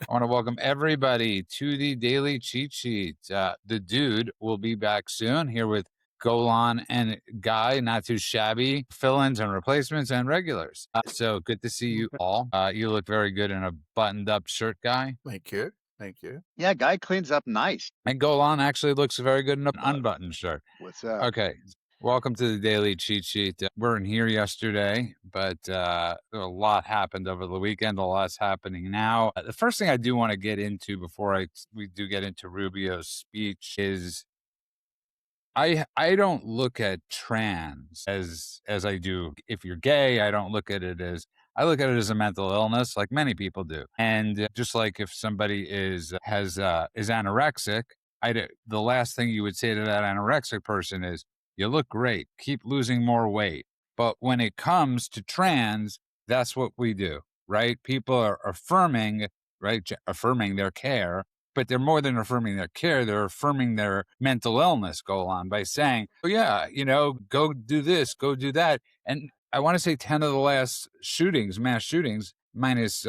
I want to welcome everybody to the Daily Cheat Sheet. The dude will be back soon here with Golan and Guy, not too shabby fill-ins and replacements and regulars. So good to see you all. You look very good in a buttoned-up shirt, Guy. Thank you. Thank you. Yeah, guy cleans up nice. And Golan actually looks very good in an unbuttoned shirt. What's up? Okay. Welcome to the Daily Cheat Sheet. We in here yesterday, but a lot happened over the weekend. A lot's happening now. The first thing I do want to get into before we do get into Rubio's speech is I don't look at trans as I do if you're gay. I don't look at it as I look at it as a mental illness, like many people do. And just like if somebody is anorexic, the last thing you would say to that anorexic person is, "You look great. Keep losing more weight." But when it comes to trans, that's what we do, right? People are affirming, right? Affirming their care, but they're more than affirming their care. They're affirming their mental illness by saying, "Oh yeah, go do this, go do that." And I want to say 10 of the last mass shootings, minus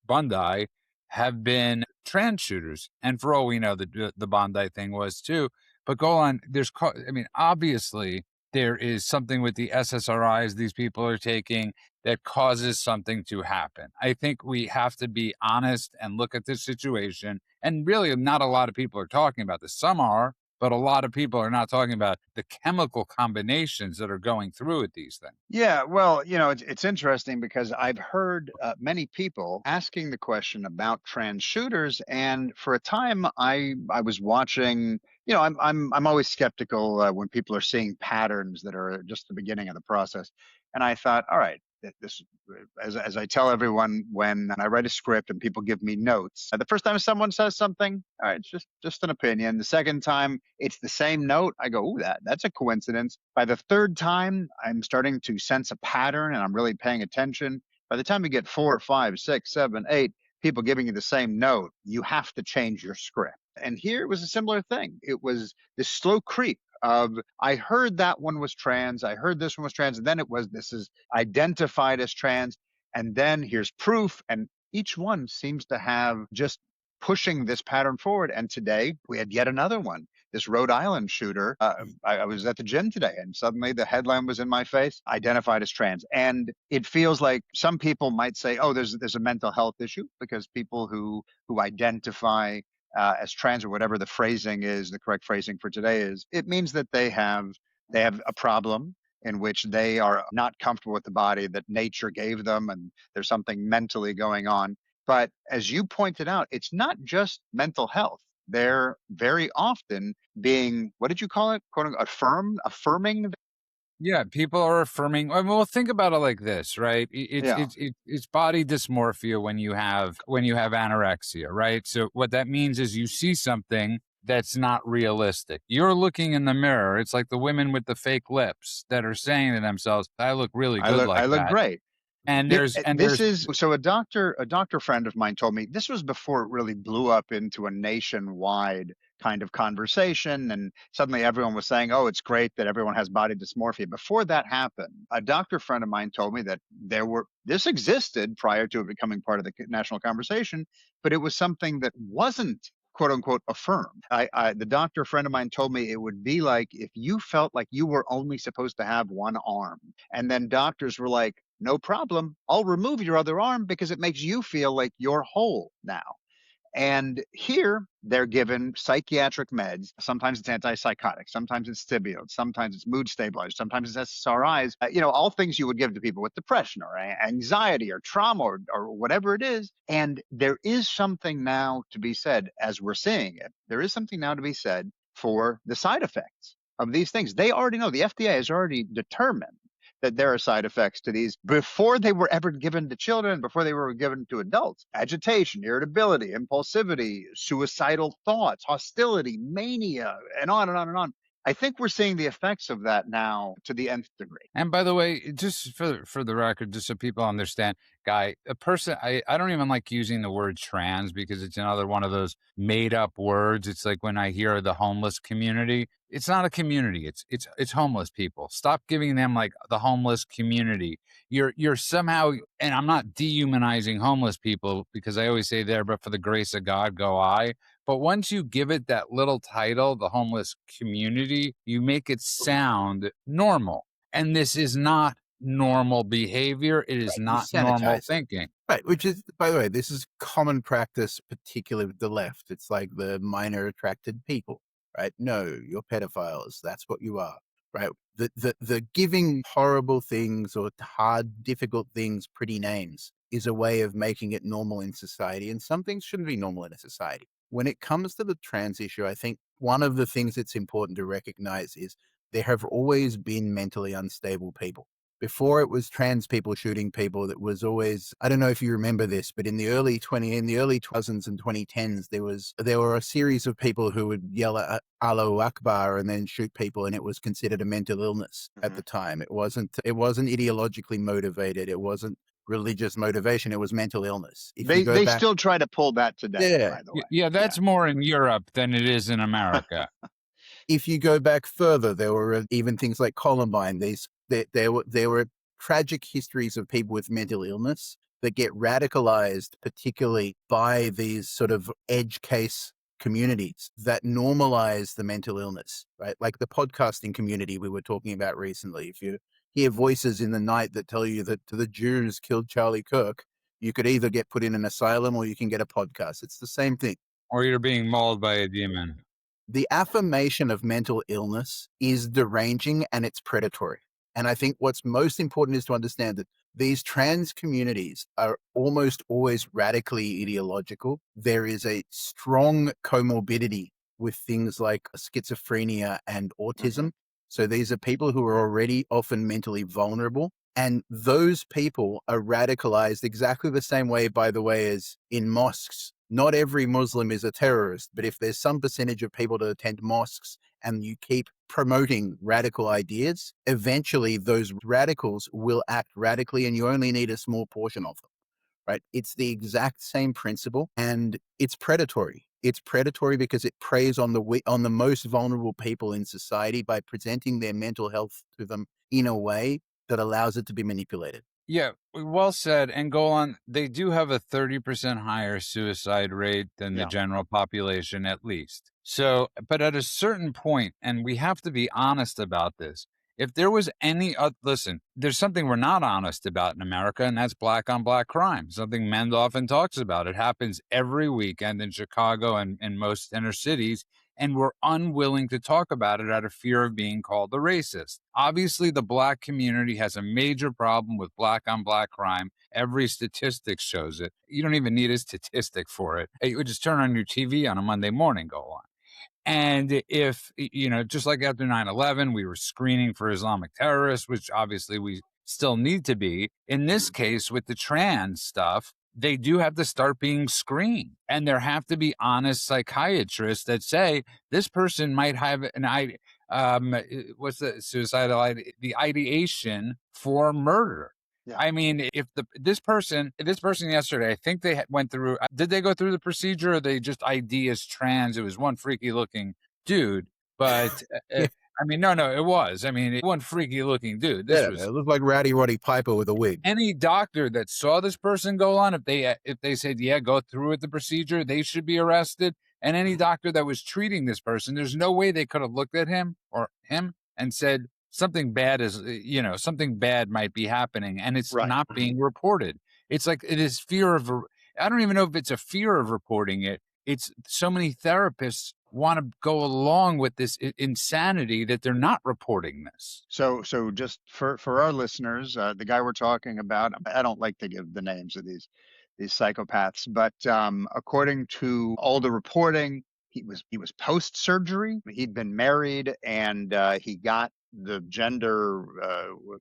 Bondi, have been trans shooters. And for all we know, the Bondi thing was too. But obviously there is something with the SSRIs these people are taking that causes something to happen. I think we have to be honest and look at this situation. And really, not a lot of people are talking about this. Some are, but a lot of people are not talking about the chemical combinations that are going through with these things. Yeah, well, it's interesting because I've heard many people asking the question about trans shooters, and for a time, I was watching. I'm always skeptical when people are seeing patterns that are just the beginning of the process, and I thought, all right. This, as I tell everyone when I write a script and people give me notes, the first time someone says something, all right, it's just an opinion. The second time it's the same note, I go, "Ooh, that's a coincidence." By the third time, I'm starting to sense a pattern and I'm really paying attention. By the time you get 4, 5, 6, 7, 8 people giving you the same note, you have to change your script. And here it was a similar thing. It was this slow creep of I heard that one was trans, I heard this one was trans, and then this is identified as trans, and then here's proof, and each one seems to have just pushing this pattern forward. And today we had yet another one. This Rhode Island shooter. I was at the gym today, and suddenly the headline was in my face: identified as trans. And it feels like some people might say, "Oh, there's a mental health issue," because people who identify as trans or whatever the phrasing is, the correct phrasing for today is, it means that they have a problem in which they are not comfortable with the body that nature gave them, and there's something mentally going on. But as you pointed out, it's not just mental health. They're very often being, what did you call it? Quote unquote, affirming. Yeah, people are affirming. Well, think about it like this, right? Yeah. It's body dysmorphia when you have anorexia, right? So what that means is you see something that's not realistic. You're looking in the mirror. It's like the women with the fake lips that are saying to themselves, "I look really good I like look that." great. And Yeah, there's and this there's is so a doctor friend of mine told me this was before it really blew up into a nationwide kind of conversation, and suddenly everyone was saying, "Oh, it's great that everyone has body dysmorphia." Before that happened, a doctor friend of mine told me that this existed prior to it becoming part of the national conversation, but it was something that wasn't quote unquote affirmed. The doctor friend of mine told me it would be like if you felt like you were only supposed to have one arm, and then doctors were like, "No problem. I'll remove your other arm because it makes you feel like you're whole now." And here they're given psychiatric meds. Sometimes it's antipsychotic, sometimes it's stimulants, sometimes it's mood stabilizers, sometimes it's SSRIs. All things you would give to people with depression or anxiety or trauma or whatever it is. And there is something now to be said, as we're seeing it. There is something now to be said for the side effects of these things. They already know. The FDA has already determined that there are side effects to these before they were ever given to children, before they were given to adults. Agitation, irritability, impulsivity, suicidal thoughts, hostility, mania, and on and on and on. I think we're seeing the effects of that now to the nth degree. And by the way, just for the record, just so people understand, Guy, a person, I don't even like using the word trans because it's another one of those made up words. It's like when I hear the homeless community, It's not a community. It's homeless people. Stop giving them like the homeless community. You're somehow, and I'm not dehumanizing homeless people because I always say there, but for the grace of God go I. But once you give it that little title, the homeless community, you make it sound normal. And this is not normal behavior. It is Right, you not normal sanitize it. thinking. Right, which is, by the way, this is common practice, particularly with the left. It's like the minor attracted people, right? No, you're pedophiles. That's what you are, right? The giving horrible things or hard, difficult things pretty names is a way of making it normal in society, and some things shouldn't be normal in a society. When it comes to the trans issue, I think one of the things that's important to recognize is there have always been mentally unstable people. Before it was trans people shooting people, that was always, I don't know if you remember this, but in the early 2000s and 2010s, there were a series of people who would yell at Allahu Akbar and then shoot people, and it was considered a mental illness at the Mhm. time. It wasn't ideologically motivated, it wasn't religious motivation, it was mental illness. If you go They back, still try to pull that today, yeah, by the way. Yeah, Yeah. that's more in Europe than it is in America. if you go back further, there were even things like Columbine. There were tragic histories of people with mental illness that get radicalized, particularly by these sort of edge case communities that normalize the mental illness, right? Like the podcasting community we were talking about recently. If you hear voices in the night that tell you that the Jews killed Charlie Kirk, you could either get put in an asylum or you can get a podcast. It's the same thing. Or you're being mauled by a demon. The affirmation of mental illness is deranging and it's predatory. And I think what's most important is to understand that these trans communities are almost always radically ideological. There is a strong comorbidity with things like schizophrenia and Mhm. autism. So these are people who are already often mentally vulnerable. And those people are radicalized exactly the same way, by the way, as in mosques. Not every Muslim is a terrorist, but if there's some percentage of people that attend mosques and you keep promoting radical ideas, eventually those radicals will act radically and you only need a small portion of them, right? It's the exact same principle and it's predatory. It's predatory because it preys on on the most vulnerable people in society by presenting their mental health to them in a way that allows it to be manipulated. Yeah, well said. And go on. They do have a 30% higher suicide rate than the Yeah. general population, at least. So, but at a certain point, and we have to be honest about this. If there was any, listen, there's something we're not honest about in America, and that's black on black crime. Something Mend often talks about. It happens every weekend in Chicago and in most inner cities, and we're unwilling to talk about it out of fear of being called a racist. Obviously, the black community has a major problem with black on black crime. Every statistic shows it. You don't even need a statistic for it. You would just turn on your TV on a Monday morning, go on. And if, just like after 9/11, we were screening for Islamic terrorists, which obviously we still need to be. In this Mhm. case, with the trans stuff, they do have to start being screened. And there have to be honest psychiatrists that say this person might have what's the the ideation for murder. Yeah. I mean, if this person yesterday, I think they went through. Did they go through the procedure, or they just ID as trans? It was one freaky looking dude, but Yeah, I mean, no, it was. I mean, one freaky looking dude. This yeah, was it looked like Rowdy Roddy Piper with a wig. any doctor that saw this person go on. If they said, yeah, go through with the procedure, they should be arrested. And any Mhm. doctor that was treating this person, there's no way they could have looked at him and said something bad might be happening, and it's Right. not being reported. It's like it is fear of. I don't even know if it's a fear of reporting it. It's so many therapists want to go along with this insanity that they're not reporting this. So just for our listeners, the guy we're talking about, I don't like to give the names of these psychopaths, but according to all the reporting, he was post surgery. He'd been married, and he got the gender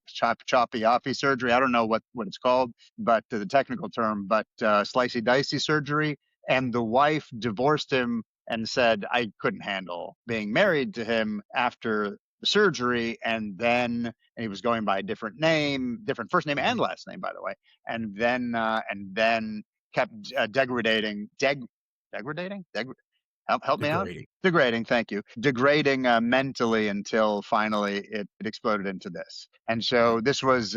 choppy offy surgery. I don't know what it's called, but the technical term, but slicey dicey surgery. And the wife divorced him and said, I couldn't handle being married to him after the surgery, and he was going by a different name, different first name and last name, by the way, and then kept degrading, degrading, Help me out. degrading. Degrading, thank you. Degrading mentally until finally it exploded into this. And so this was,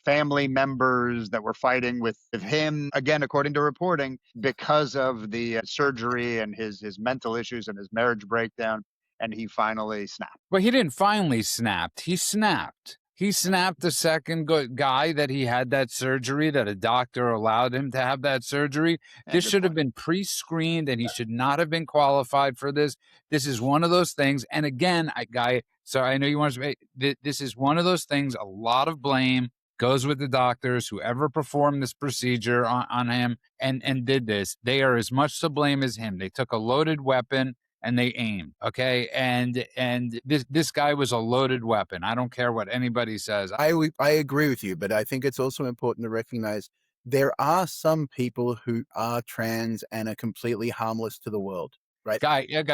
family members that were fighting with him, again, according to reporting, because of the surgery and his mental issues and his marriage breakdown. And he finally snapped. But he didn't finally snap. He snapped. He snapped the second guy that he had that surgery, that a doctor allowed him to have that surgery. Yeah, This good should have point. been pre-screened, and he should not have been qualified for this. This is one of those things. And again, so I know you want to say this is one of those things. A lot of blame goes with the doctors, whoever performed this procedure on him and did this. They are as much to blame as him. They took a loaded weapon and they aimed. Okay. And this guy was a loaded weapon. I don't care what anybody says. I agree with you, but I think it's also important to recognize there are some people who are trans and are completely harmless to the world, right? Guy, And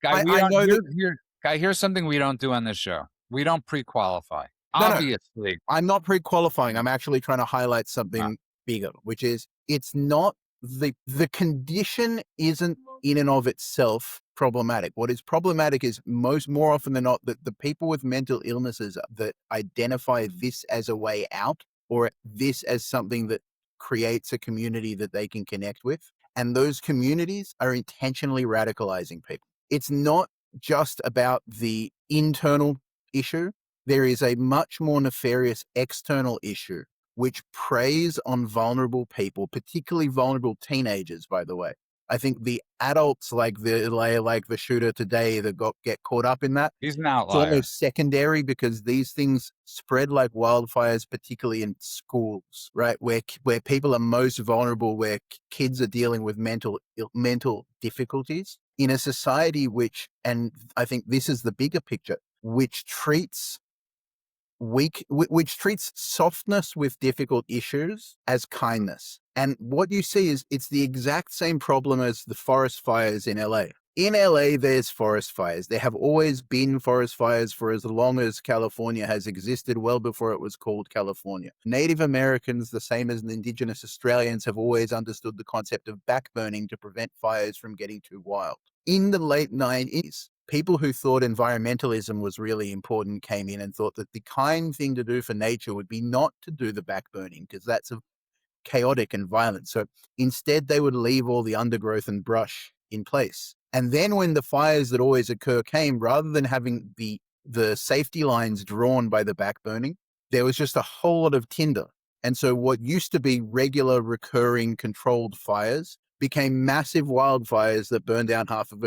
we I don't know that here's something we don't do on this show. We don't pre-qualify. no, Obviously. I'm not pre-qualifying. I'm actually trying to highlight Uh, something bigger, which is it's not the condition isn't in and of itself problematic. What is problematic is more often than not that the people with mental illnesses that identify this as a way out or this as something that creates a community that they can connect with. And those communities are intentionally radicalizing people. It's not just about the internal issue. There is a much more nefarious external issue which preys on vulnerable people, particularly vulnerable teenagers, by the way. I think the adults like the shooter today that get caught up in that, he's an it's outlier. almost secondary because these things spread like wildfires, particularly in schools, right? Where people are most vulnerable, where kids are dealing with mental difficulties in a society and I think this is the bigger picture, which treats softness with difficult issues as kindness. And what you see is it's the exact same problem as the forest fires in LA. In LA, there's forest fires. There have always been forest fires for as long as California has existed, well before it was called California. Native Americans, the same as the indigenous Australians, have always understood the concept of backburning to prevent fires from getting too wild. In the late 90s, people who thought environmentalism was really important came in and thought that the kind thing to do for nature would be not to do the backburning because that's chaotic and violent. So instead, they would leave all the undergrowth and brush in place. And then when the fires that always occur came, rather than having the safety lines drawn by the backburning, there was just a whole lot of tinder. And so what used to be regular, recurring, controlled fires became massive wildfires that burned down half of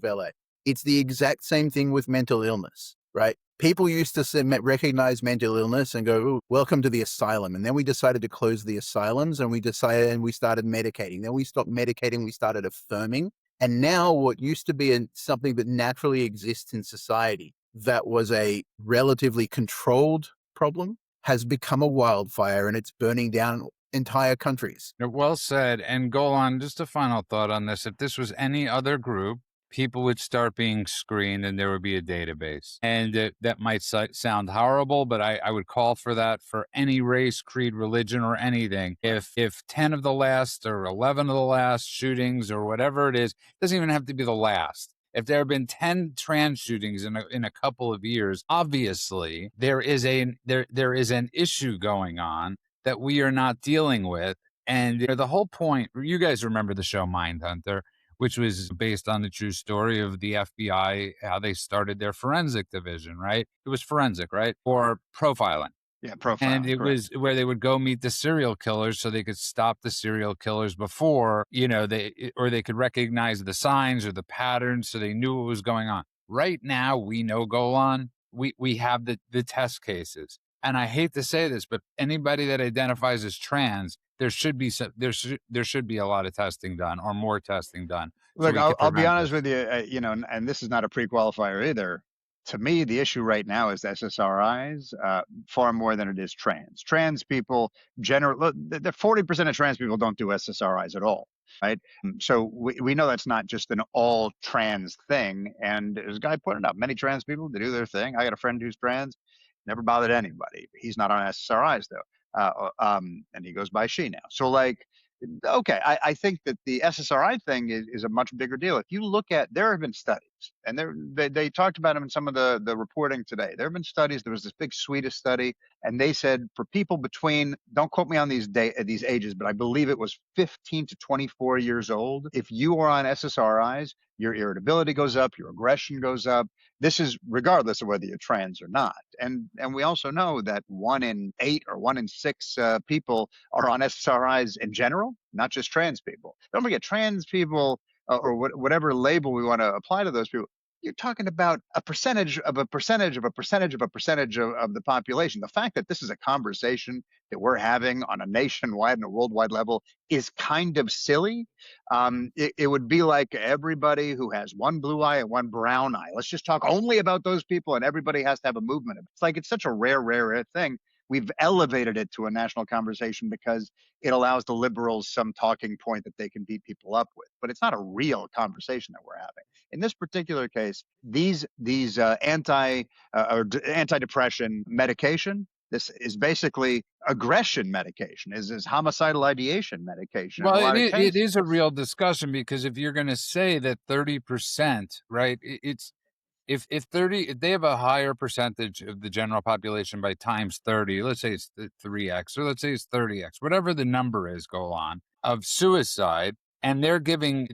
LA. It's the exact same thing with mental illness, right? People used to recognize mental illness and go, "Ooh, welcome to the asylum." And then we decided to close the asylums and we started medicating. Then we stopped medicating, we started affirming. And now what used to be something that naturally exists in society that was a relatively controlled problem has become a wildfire and it's burning down entire countries. Well said. And go on, just a final thought on this. If this was any other group, people would start being screened and there would be a database. And that might sound horrible, but I would call for that for any race, creed, religion, or anything. If 10 of the last or 11 of the last shootings or whatever it is, it doesn't even have to be the last. If there have been 10 trans shootings in a couple of years, obviously there is an issue going on that we are not dealing with. And the whole point, you guys remember the show Mindhunter, which was based on the true story of the FBI, how they started their forensic division, right? It was forensic, right? Or profiling. Yeah, And profiling. it Correct. was where they would go meet the serial killers so they could stop the serial killers before, they could recognize the signs or the patterns so they knew what was going on. Right now, we know Golan. We have the test cases. And I hate to say this, but anybody that identifies as trans, there should be a lot of testing done or more testing done so Look, we could I'll be prevent honest this. with you, and this is not a pre-qualifier either. To me, the issue right now is SSRIs far more than it is trans. Trans people, the 40% of trans people don't do SSRIs at all, right? So we know that's not just an all trans thing. And as a guy pointed out, many trans people, they do their thing. I got a friend who's trans, never bothered anybody. He's not on SSRIs though, and he goes by she now. So like, Okay, I think that the SSRI thing is a much bigger deal. If you look at, there have been studies, and they talked about them in some of the reporting today. There have been studies. There was this big Swedish study, and they said for people between, don't quote me on these ages, but I believe it was 15 to 24 years old. If you are on SSRIs, your irritability goes up, your aggression goes up. This is regardless of whether you're trans or not. And we also know that 1 in 8 or 1 in 6 people are on SSRIs in general, not just trans people. Don't forget, trans people, or whatever label we want to apply to those people, you're talking about a percentage of a percentage of a percentage of a percentage of the population. The fact that this is a conversation that we're having on a nationwide and a worldwide level is kind of silly. It would be like everybody who has one blue eye and one brown eye. Let's just talk only about those people, and everybody has to have a movement. It's like it's such a rare thing. We've elevated it to a national conversation because it allows the liberals some talking point that they can beat people up with. But it's not a real conversation that we're having. In this particular case, these or antidepressant medication. This is basically aggression medication. Is homicidal ideation medication in a Well, lot of it cases. is a real discussion because if you're going to say that 30%, right? It's if they have a higher percentage of the general population by times 30, let's say it's 3x or let's say it's 30x, whatever the number is, go on, of suicide, and being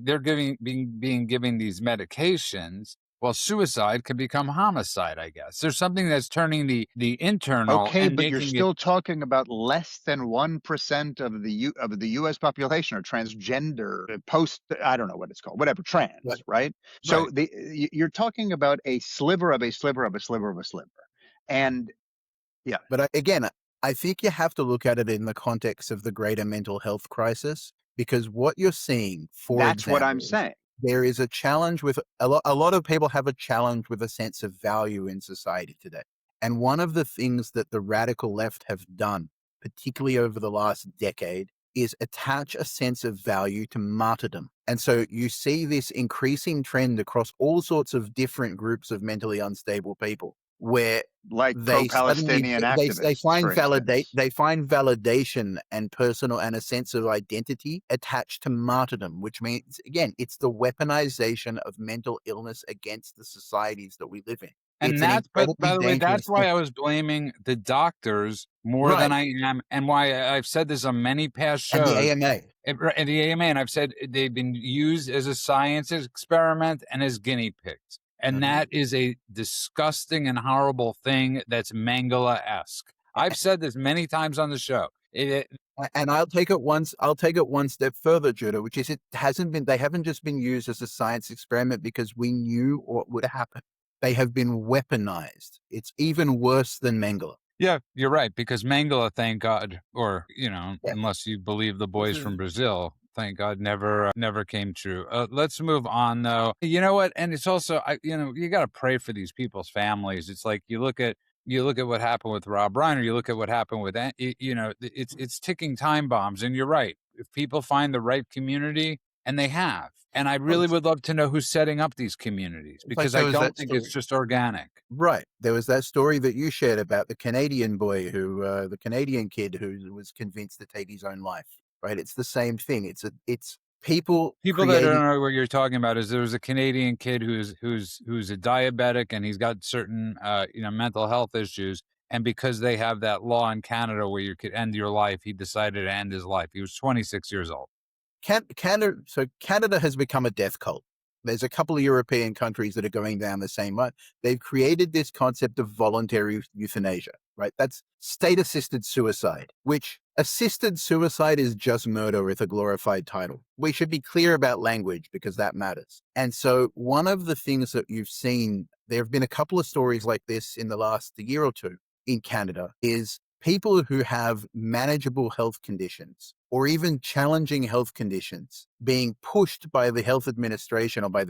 given these medications, well, suicide can become homicide, I guess. There's something that's turning the internal Okay, and but you're making it. still talking about less than 1% of the U.S. population are transgender, post, I don't know what it's called, whatever, Right. trans, right? Right. So you're talking about a sliver of a sliver of a sliver of a sliver, and yeah, But again, I think you have to look at it in the context of the greater mental health crisis, because what you're seeing, for that's what I'm example, is saying. there is a challenge with a lot of people have a challenge with a sense of value in society today. And one of the things that the radical left have done, particularly over the last decade, is attach a sense of value to martyrdom. And so you see this increasing trend across all sorts of different groups of mentally unstable people where Like they suddenly pro-Palestinian they activists, find for instance. validation and personal and a sense of identity attached to martyrdom, which means again it's the weaponization of mental illness against the societies that we live in. And It's an that's, but incredibly by the way, that's dangerous why thing. I was blaming the doctors more than Right. I am, and why I've said this on many past And the shows. AMA. And the AMA, and I've said they've been used as a science experiment and as guinea pigs. And Mhm. that is a disgusting and horrible thing that's Mangala-esque. I've said this many times on the show. And I'll take it one step further, Judah, which is they haven't just been used as a science experiment because we knew what would happen. They have been weaponized. It's even worse than Mengele. Yeah, you're right, because Mangala, thank God, or, Yeah. unless you believe the This boys is from Brazil, thank God, never came true. Let's move on, though. You know what? And it's also, you got to pray for these people's families. It's like you look at what happened with Rob Reiner, you look at what happened with, it's ticking time bombs. And you're right. If people find the right community, and they have, and I well, really would love to know who's setting up these communities, it's like because there I was don't that think it's story. just organic. Right. There was that story that you shared about the Canadian boy the Canadian kid who was convinced to take his own life. Right. It's the same thing. It's people People that don't creating. know what you're talking about is there was a Canadian kid who's a diabetic, and he's got certain mental health issues, and because they have that law in Canada where you could end your life, he decided to end his life. He was 26 years old. Canada has become a death cult. There's a couple of European countries that are going down the same way. They've created this concept of voluntary euthanasia, right? That's state-assisted suicide, which assisted suicide is just murder with a glorified title. We should be clear about language because that matters. And so one of the things that you've seen, there have been a couple of stories like this in the last year or two in Canada, is people who have manageable health conditions or even challenging health conditions being pushed by the health administration or by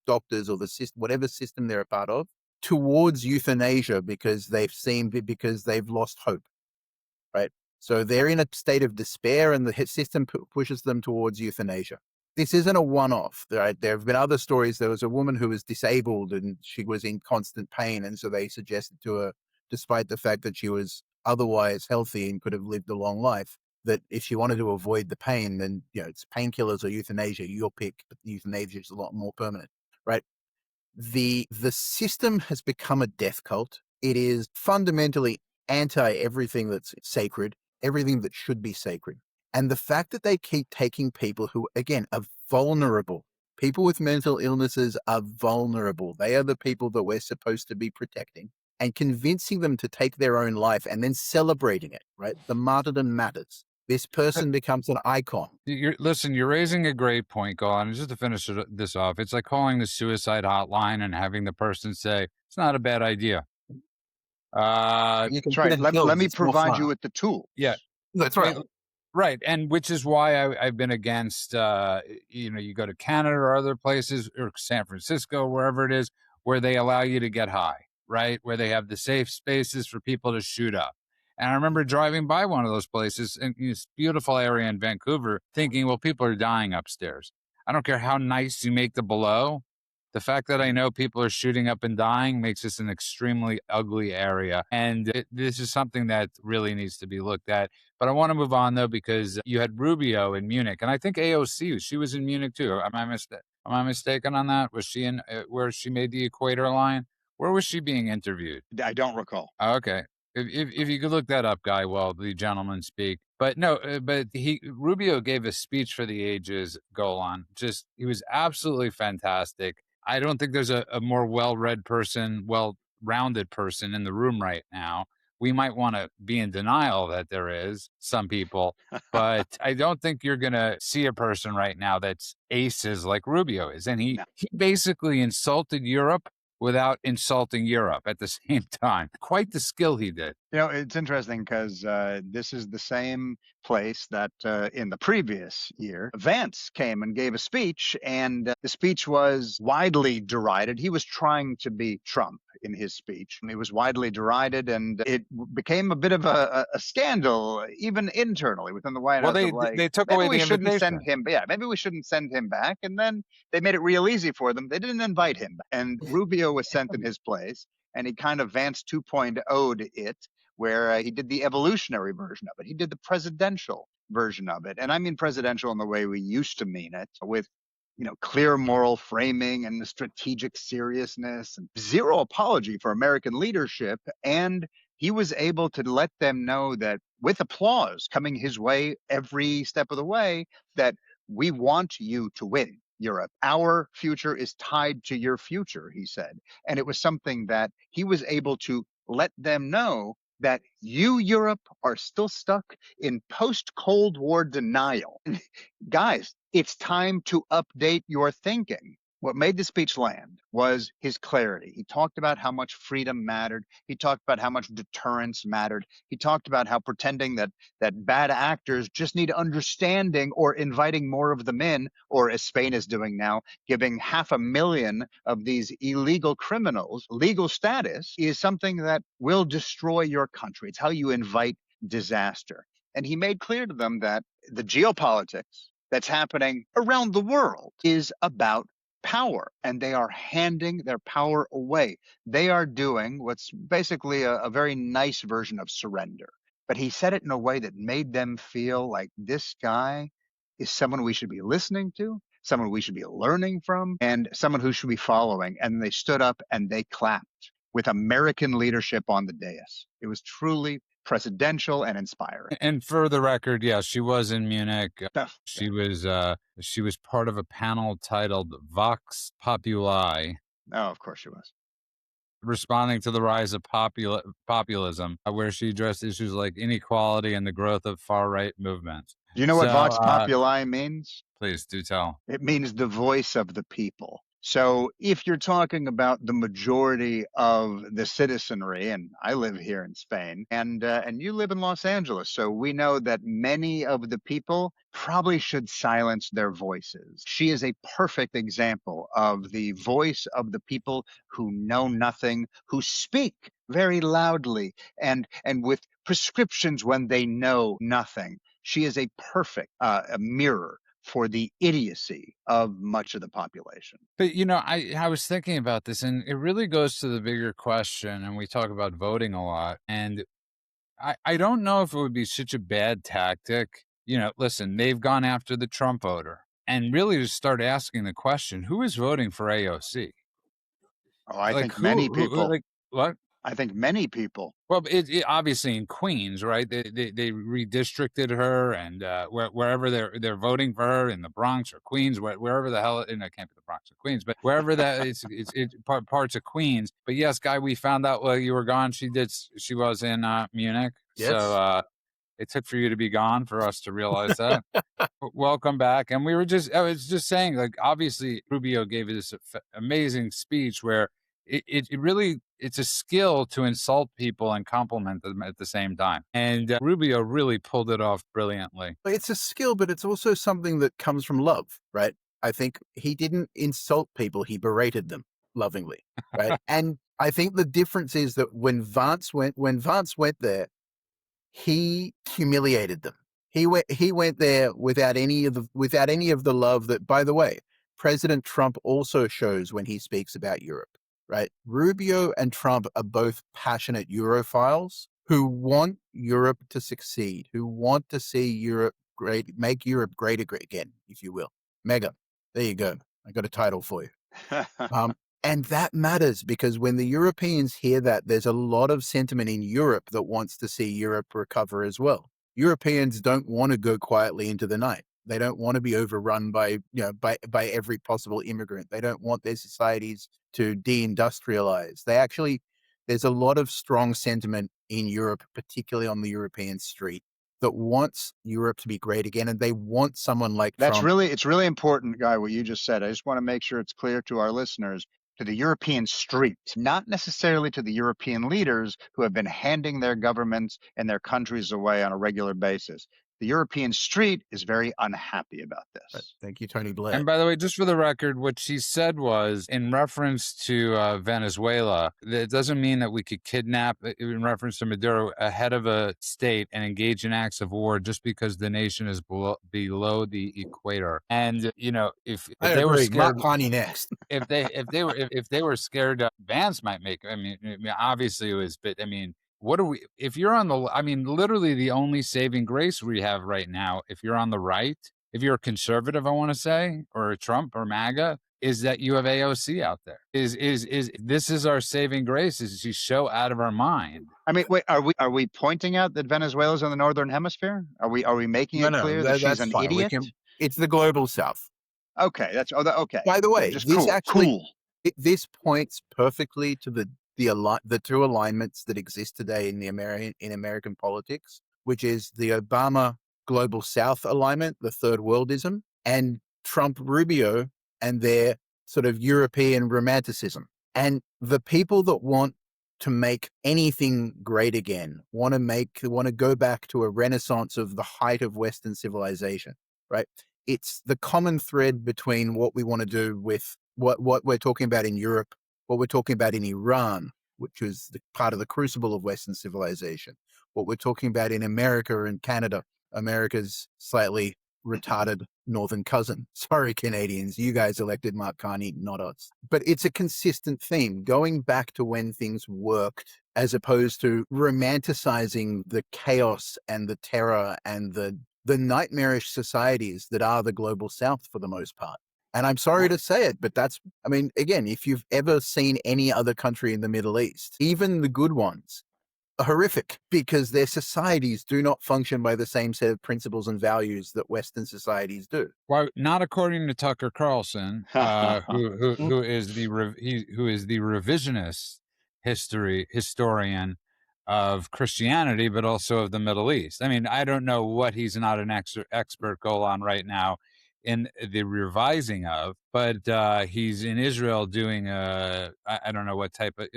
doctors or the system, whatever system they're a part of, towards euthanasia because they've lost hope, right? So they're in a state of despair and the system pushes them towards euthanasia. This isn't a one-off. Right? There have been other stories. There was a woman who was disabled and she was in constant pain. And so they suggested to her, despite the fact that she was otherwise healthy and could have lived a long life, that if you wanted to avoid the pain, then it's painkillers or euthanasia. Your pick, but euthanasia is a lot more permanent, right? The system has become a death cult. It is fundamentally anti everything that's sacred, everything that should be sacred. And the fact that they keep taking people who, again, are vulnerable. People with mental illnesses are vulnerable. They are the people that we're supposed to be protecting, and convincing them to take their own life and then celebrating it, right? The martyrdom matters. This person becomes an icon. Listen, you're raising a great point, Colin. And just to finish this off, it's like calling the suicide hotline and having the person say, it's not a bad idea. You can That's right. send Let pills. me It's more provide you fun. with the tools. Yeah. That's right. Right. And which is why I've been against, you go to Canada or other places or San Francisco, wherever it is, where they allow you to get high, right? Where they have the safe spaces for people to shoot up. And I remember driving by one of those places in this beautiful area in Vancouver thinking, well, people are dying upstairs. I don't care how nice you make the below. The fact that I know people are shooting up and dying makes this an extremely ugly area. And this is something that really needs to be looked at. But I want to move on, though, because you had Rubio in Munich. And I think AOC, she was in Munich, too. Am I mistaken on that? Was she in where she made the equator line? Where was she being interviewed? I don't recall. Okay. If you could look that up, Guy, while the gentleman speak. But no, but Rubio gave a speech for the ages, Golan. Just, he was absolutely fantastic. I don't think there's a more well-read person, well-rounded person in the room right now. We might want to be in denial that there is some people, but I don't think you're going to see a person right now that's aces like Rubio is. And he No. basically insulted Europe without insulting Europe at the same time. Quite the skill he did. It's interesting because this is the same place that in the previous year, Vance came and gave a speech, and the speech was widely derided. He was trying to be Trump in his speech. It was widely derided, and it became a bit of a scandal, even internally within the White Well, House. Of like, they took maybe away we the shouldn't invitation. send him. Yeah, maybe we shouldn't send him back. And then they made it real easy for them. They didn't invite him, and Rubio was sent in his place, and he kind of Vance 2.0'd it, where he did the evolutionary version of it. He did the presidential version of it. And I mean presidential in the way we used to mean it, with clear moral framing and the strategic seriousness and zero apology for American leadership. And he was able to let them know that, with applause coming his way every step of the way, that we want you to win, Europe. Our future is tied to your future, he said. And it was something that he was able to let them know, that you, Europe, are still stuck in post-Cold War denial. Guys, it's time to update your thinking. What made the speech land was his clarity. He talked about how much freedom mattered. He talked about how much deterrence mattered. He talked about how pretending that bad actors just need understanding, or inviting more of them in, or as Spain is doing now, giving 500,000 of these illegal criminals legal status, is something that will destroy your country. It's how you invite disaster. And he made clear to them that the geopolitics that's happening around the world is about power, and they are handing their power away. They are doing what's basically a very nice version of surrender. But he said it in a way that made them feel like this guy is someone we should be listening to, someone we should be learning from, and someone who should be following. And they stood up and they clapped with American leadership on the dais. It was truly presidential and inspiring. And for the record, yeah, she was in Munich. Oh, She was part of a panel titled Vox Populi, oh, of course she was. responding to the rise of populism, where she addressed issues like inequality and the growth of far-right movements. Do you know what Vox Populi means? Please do tell. It means the voice of the people. So if you're talking about the majority of the citizenry, and I live here in Spain, and you live in Los Angeles, so we know that many of the people probably should silence their voices. She is a perfect example of the voice of the people who know nothing, who speak very loudly and with prescriptions when they know nothing. She is a perfect a mirror for the idiocy of much of the population. But I was thinking about this, and it really goes to the bigger question. And we talk about voting a lot, and I don't know if it would be such a bad tactic. Listen, they've gone after the Trump voter and really just start asking the question, who is voting for AOC? Oh, I Like think many people. like what? I think many people. Well, it obviously in Queens, right? They redistricted her, and wherever they're voting for her in the Bronx or Queens, wherever the hell, and it can't be the Bronx or Queens, but wherever that it's parts of Queens. But yes, Guy, we found out while you were gone, she was in Munich, so Yes. it took for you to be gone for us to realize that. Welcome back. And I was just saying, like, obviously Rubio gave this amazing speech where it really, it's a skill to insult people and compliment them at the same time. And Rubio really pulled it off brilliantly. It's a skill, but it's also something that comes from love, right? I think he didn't insult people, he berated them lovingly, right? And I think the difference is that when Vance went there, he humiliated them. He went there without any of the love that, by the way, President Trump also shows when he speaks about Europe, right? Rubio and Trump are both passionate Europhiles who want Europe to succeed, who want to see Europe great, make Europe great again, if you will. Mega. There you go. I got a title for you. And that matters because when the Europeans hear that, there's a lot of sentiment in Europe that wants to see Europe recover as well. Europeans don't want to go quietly into the night. They don't want to be overrun by every possible immigrant. They don't want their societies to deindustrialize. There's a lot of strong sentiment in Europe, particularly on the European street, that wants Europe to be great again, and they want someone like Trump. It's really important, Guy, what you just said. I just want to make sure it's clear to our listeners, to the European street, not necessarily to the European leaders who have been handing their governments and their countries away on a regular basis. The European street is very unhappy about this. Thank you, Tony Blair. And by the way, just for the record, what she said was in reference to Venezuela. It doesn't mean that we could kidnap, in reference to Maduro, a head of a state and engage in acts of war just because the nation is below the equator. And if they were scared, next. if they were scared, Vance might make. I mean, obviously it was, but I mean, what are we? If you're on the, I mean, literally the only saving grace we have right now, if you're on the right, if you're a conservative, I want to say, or a Trump or MAGA, is that you have AOC out there. Is this is our saving grace? Is she's so out of our mind? I mean, wait, are we pointing out that Venezuela's in the northern hemisphere? Are we making it clear that she's an idiot? It's the global south. Okay, okay. By the way, just this cool. This points perfectly to the two alignments that exist today in American politics, which is the Obama global south alignment, the third worldism, and Trump Rubio and their sort of European romanticism. And the people that want to make anything great again want to go back to a renaissance of the height of Western civilization, right? It's the common thread between what we want to do with what we're talking about in Europe, what we're talking about in Iran, which is the part of the crucible of Western civilization, what we're talking about in America and Canada, America's slightly retarded northern cousin. Sorry, Canadians, you guys elected Mark Carney, not us. But it's a consistent theme, going back to when things worked, as opposed to romanticizing the chaos and the terror and the nightmarish societies that are the global south for the most part. And I'm sorry to say it, but again, if you've ever seen any other country in the Middle East, even the good ones, are horrific because their societies do not function by the same set of principles and values that Western societies do. Well, not according to Tucker Carlson, who is the revisionist historian of Christianity, but also of the Middle East. I mean, I don't know what he's not an expert go on right now in the revising of, but he's in Israel doing I don't know what type of,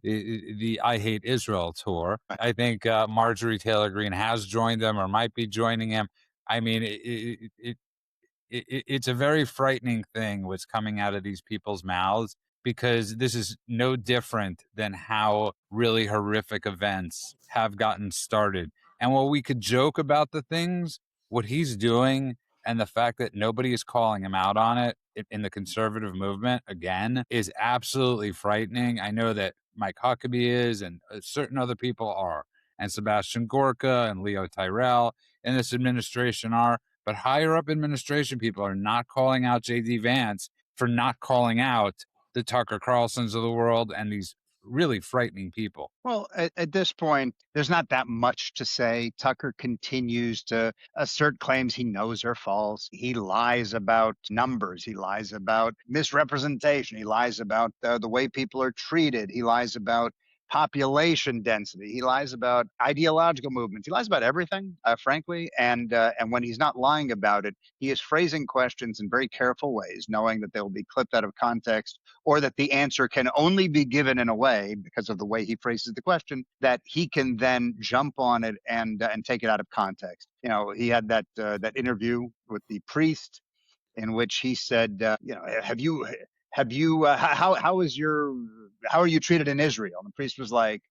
the I Hate Israel tour. I think Marjorie Taylor Greene has joined them or might be joining him. I mean, it's a very frightening thing what's coming out of these people's mouths, because this is no different than how really horrific events have gotten started. And while we could joke about the things, what he's doing and the fact that nobody is calling him out on it in the conservative movement, again, is absolutely frightening. I know that Mike Huckabee is, and certain other people are. and Sebastian Gorka and Leo Tyrell in this administration are. But higher up administration people are not calling out J.D. Vance for not calling out the Tucker Carlsons of the world and these really frightening people. Well, at this point, there's not that much to say. Tucker continues to assert claims he knows are false. He lies about numbers. He lies about misrepresentation. He lies about the way people are treated. He lies about population density. He lies about ideological movements. He lies about everything, frankly. And when he's not lying about it, he is phrasing questions in very careful ways, knowing that they'll be clipped out of context, or that the answer can only be given in a way, because of the way he phrases the question, that he can then jump on it and take it out of context. You know, he had that interview with the priest in which he said, how are you treated in Israel? And the priest was like,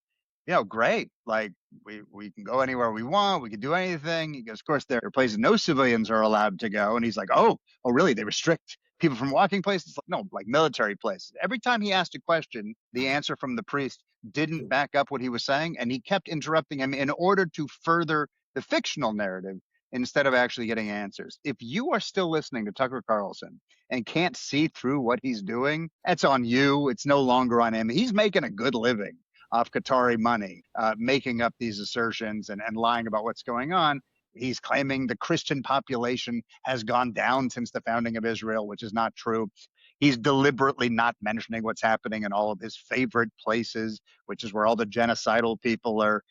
great. Like we can go anywhere we want. We can do anything. He goes, of course, there are places no civilians are allowed to go. And he's like, oh, really? They restrict people from walking places? Like, no, like military places. Every time he asked a question, the answer from the priest didn't back up what he was saying. And he kept interrupting him in order to further the fictional narrative instead of actually getting answers. If you are still listening to Tucker Carlson and can't see through what he's doing, that's on you. It's no longer on him. He's making a good living off Qatari money, making up these assertions and lying about what's going on. He's claiming the Christian population has gone down since the founding of Israel, which is not true. He's deliberately not mentioning what's happening in all of his favorite places, which is where all the genocidal people are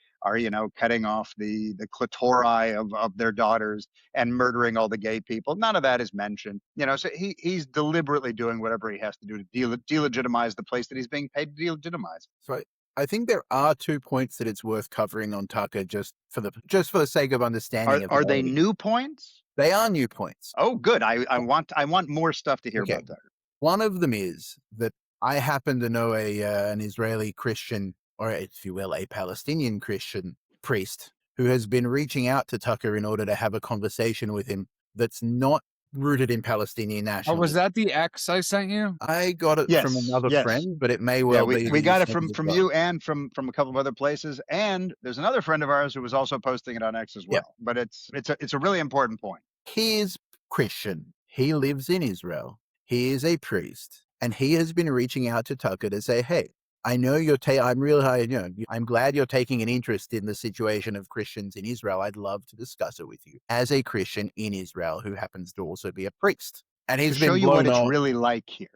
cutting off the clitori of their daughters and murdering all the gay people. None of that is mentioned. So he's deliberately doing whatever he has to do to delegitimize the place that he's being paid to delegitimize. So I think there are 2 points that it's worth covering on Tucker just for the sake of understanding. Are they new points? They are new points. Oh, good. I want more stuff to hear about Tucker. One of them is that I happen to know an Israeli Christian, or if you will, a Palestinian Christian priest who has been reaching out to Tucker in order to have a conversation with him that's not rooted in Palestinian nationalism. Oh, was that the X I sent you? I got it from another friend, but it may well be. We got it from you and from a couple of other places. And there's another friend of ours who was also posting it on X as well. But it's a really important point. He is Christian. He lives in Israel. He is a priest, and he has been reaching out to Tucker to say, "Hey, I know I'm glad you're taking an interest in the situation of Christians in Israel. I'd love to discuss it with you as a Christian in Israel who happens to also be a priest." And he's to show you what it's really like here.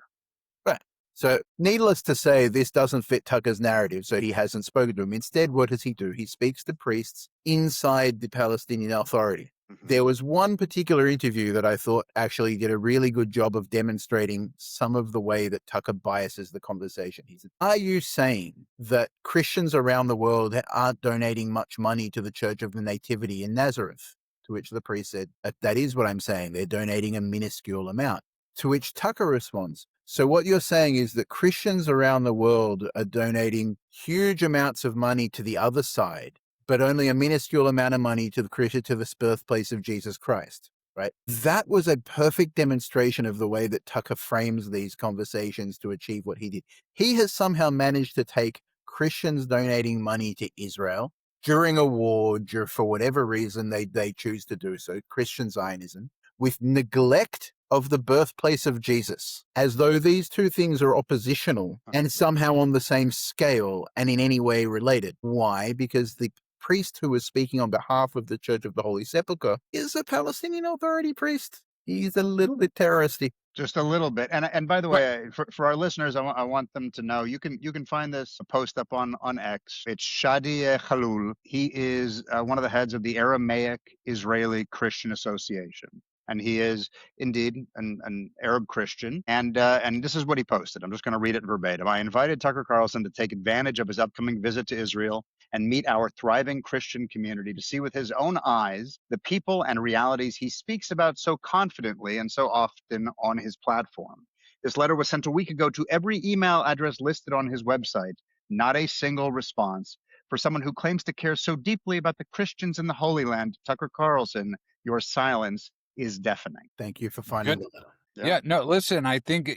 Right. So needless to say, this doesn't fit Tucker's narrative, so he hasn't spoken to him. Instead, what does he do? He speaks to priests inside the Palestinian Authority. There was one particular interview that I thought actually did a really good job of demonstrating some of the way that Tucker biases the conversation. He said, "Are you saying that Christians around the world aren't donating much money to the Church of the Nativity in Nazareth?" To which the priest said, "That is what I'm saying. They're donating a minuscule amount." To which Tucker responds, "So what you're saying is that Christians around the world are donating huge amounts of money to the other side, but only a minuscule amount of money to the birthplace of Jesus Christ," right? That was a perfect demonstration of the way that Tucker frames these conversations to achieve what he did. He has somehow managed to take Christians donating money to Israel during a war, for whatever reason they choose to do so, Christian Zionism, with neglect of the birthplace of Jesus, as though these two things are oppositional and somehow on the same scale and in any way related. Why? Because the priest who was speaking on behalf of the Church of the Holy Sepulchre is a Palestinian Authority priest. He's a little bit terroristy. Just a little bit. And by the way, for our listeners, I want them to know you can find this post up on X. It's Shadi Khalul. He is one of the heads of the Aramaic Israeli Christian Association. And he is indeed an Arab Christian. And this is what he posted. I'm just going to read it verbatim. "I invited Tucker Carlson to take advantage of his upcoming visit to Israel and meet our thriving Christian community to see with his own eyes the people and realities he speaks about so confidently and so often on his platform. This letter was sent a week ago to every email address listed on his website. Not a single response. For someone who claims to care so deeply about the Christians in the Holy Land, Tucker Carlson, your silence is deafening." Thank you for finding the letter. Yeah, no, listen, I think,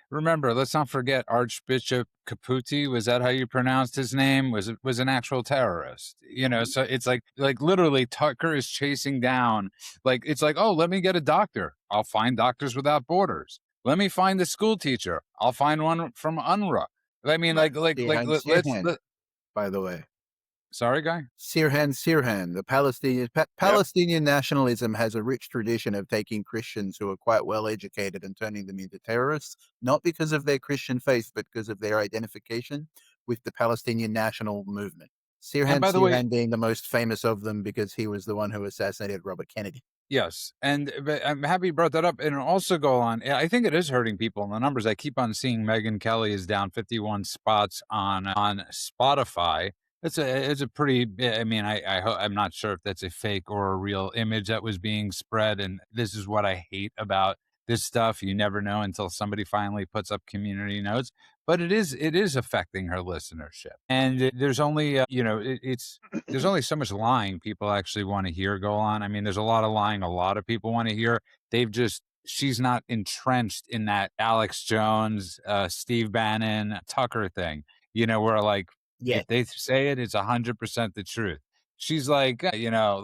remember, let's not forget Archbishop Caputi. Was that how you pronounced his name? Was an actual terrorist. So it's like literally Tucker is chasing down. Like it's like, oh, let me get a doctor. I'll find Doctors Without Borders. Let me find a school teacher. I'll find one from UNRWA. I mean, let's Sirhan, by the way. Sorry, guy. Sirhan, the Palestinian nationalism has a rich tradition of taking Christians who are quite well educated and turning them into terrorists, not because of their Christian faith, but because of their identification with the Palestinian national movement. And by the way, Sirhan being the most famous of them because he was the one who assassinated Robert Kennedy. yes, but I'm happy you brought that up. And also go on. I think it is hurting people in the numbers. I keep on seeing Megyn Kelly is down 51 spots on Spotify. It's a pretty. I mean, I'm not sure if that's a fake or a real image that was being spread. And this is what I hate about this stuff. You never know until somebody finally puts up community notes. But it is affecting her listenership. And there's only it's there's only so much lying people actually want to hear go on. I mean, there's a lot of lying a lot of people want to hear. She's not entrenched in that Alex Jones, Steve Bannon, Tucker thing, where like, Yeah. if they say it's 100% the truth. She's like, You know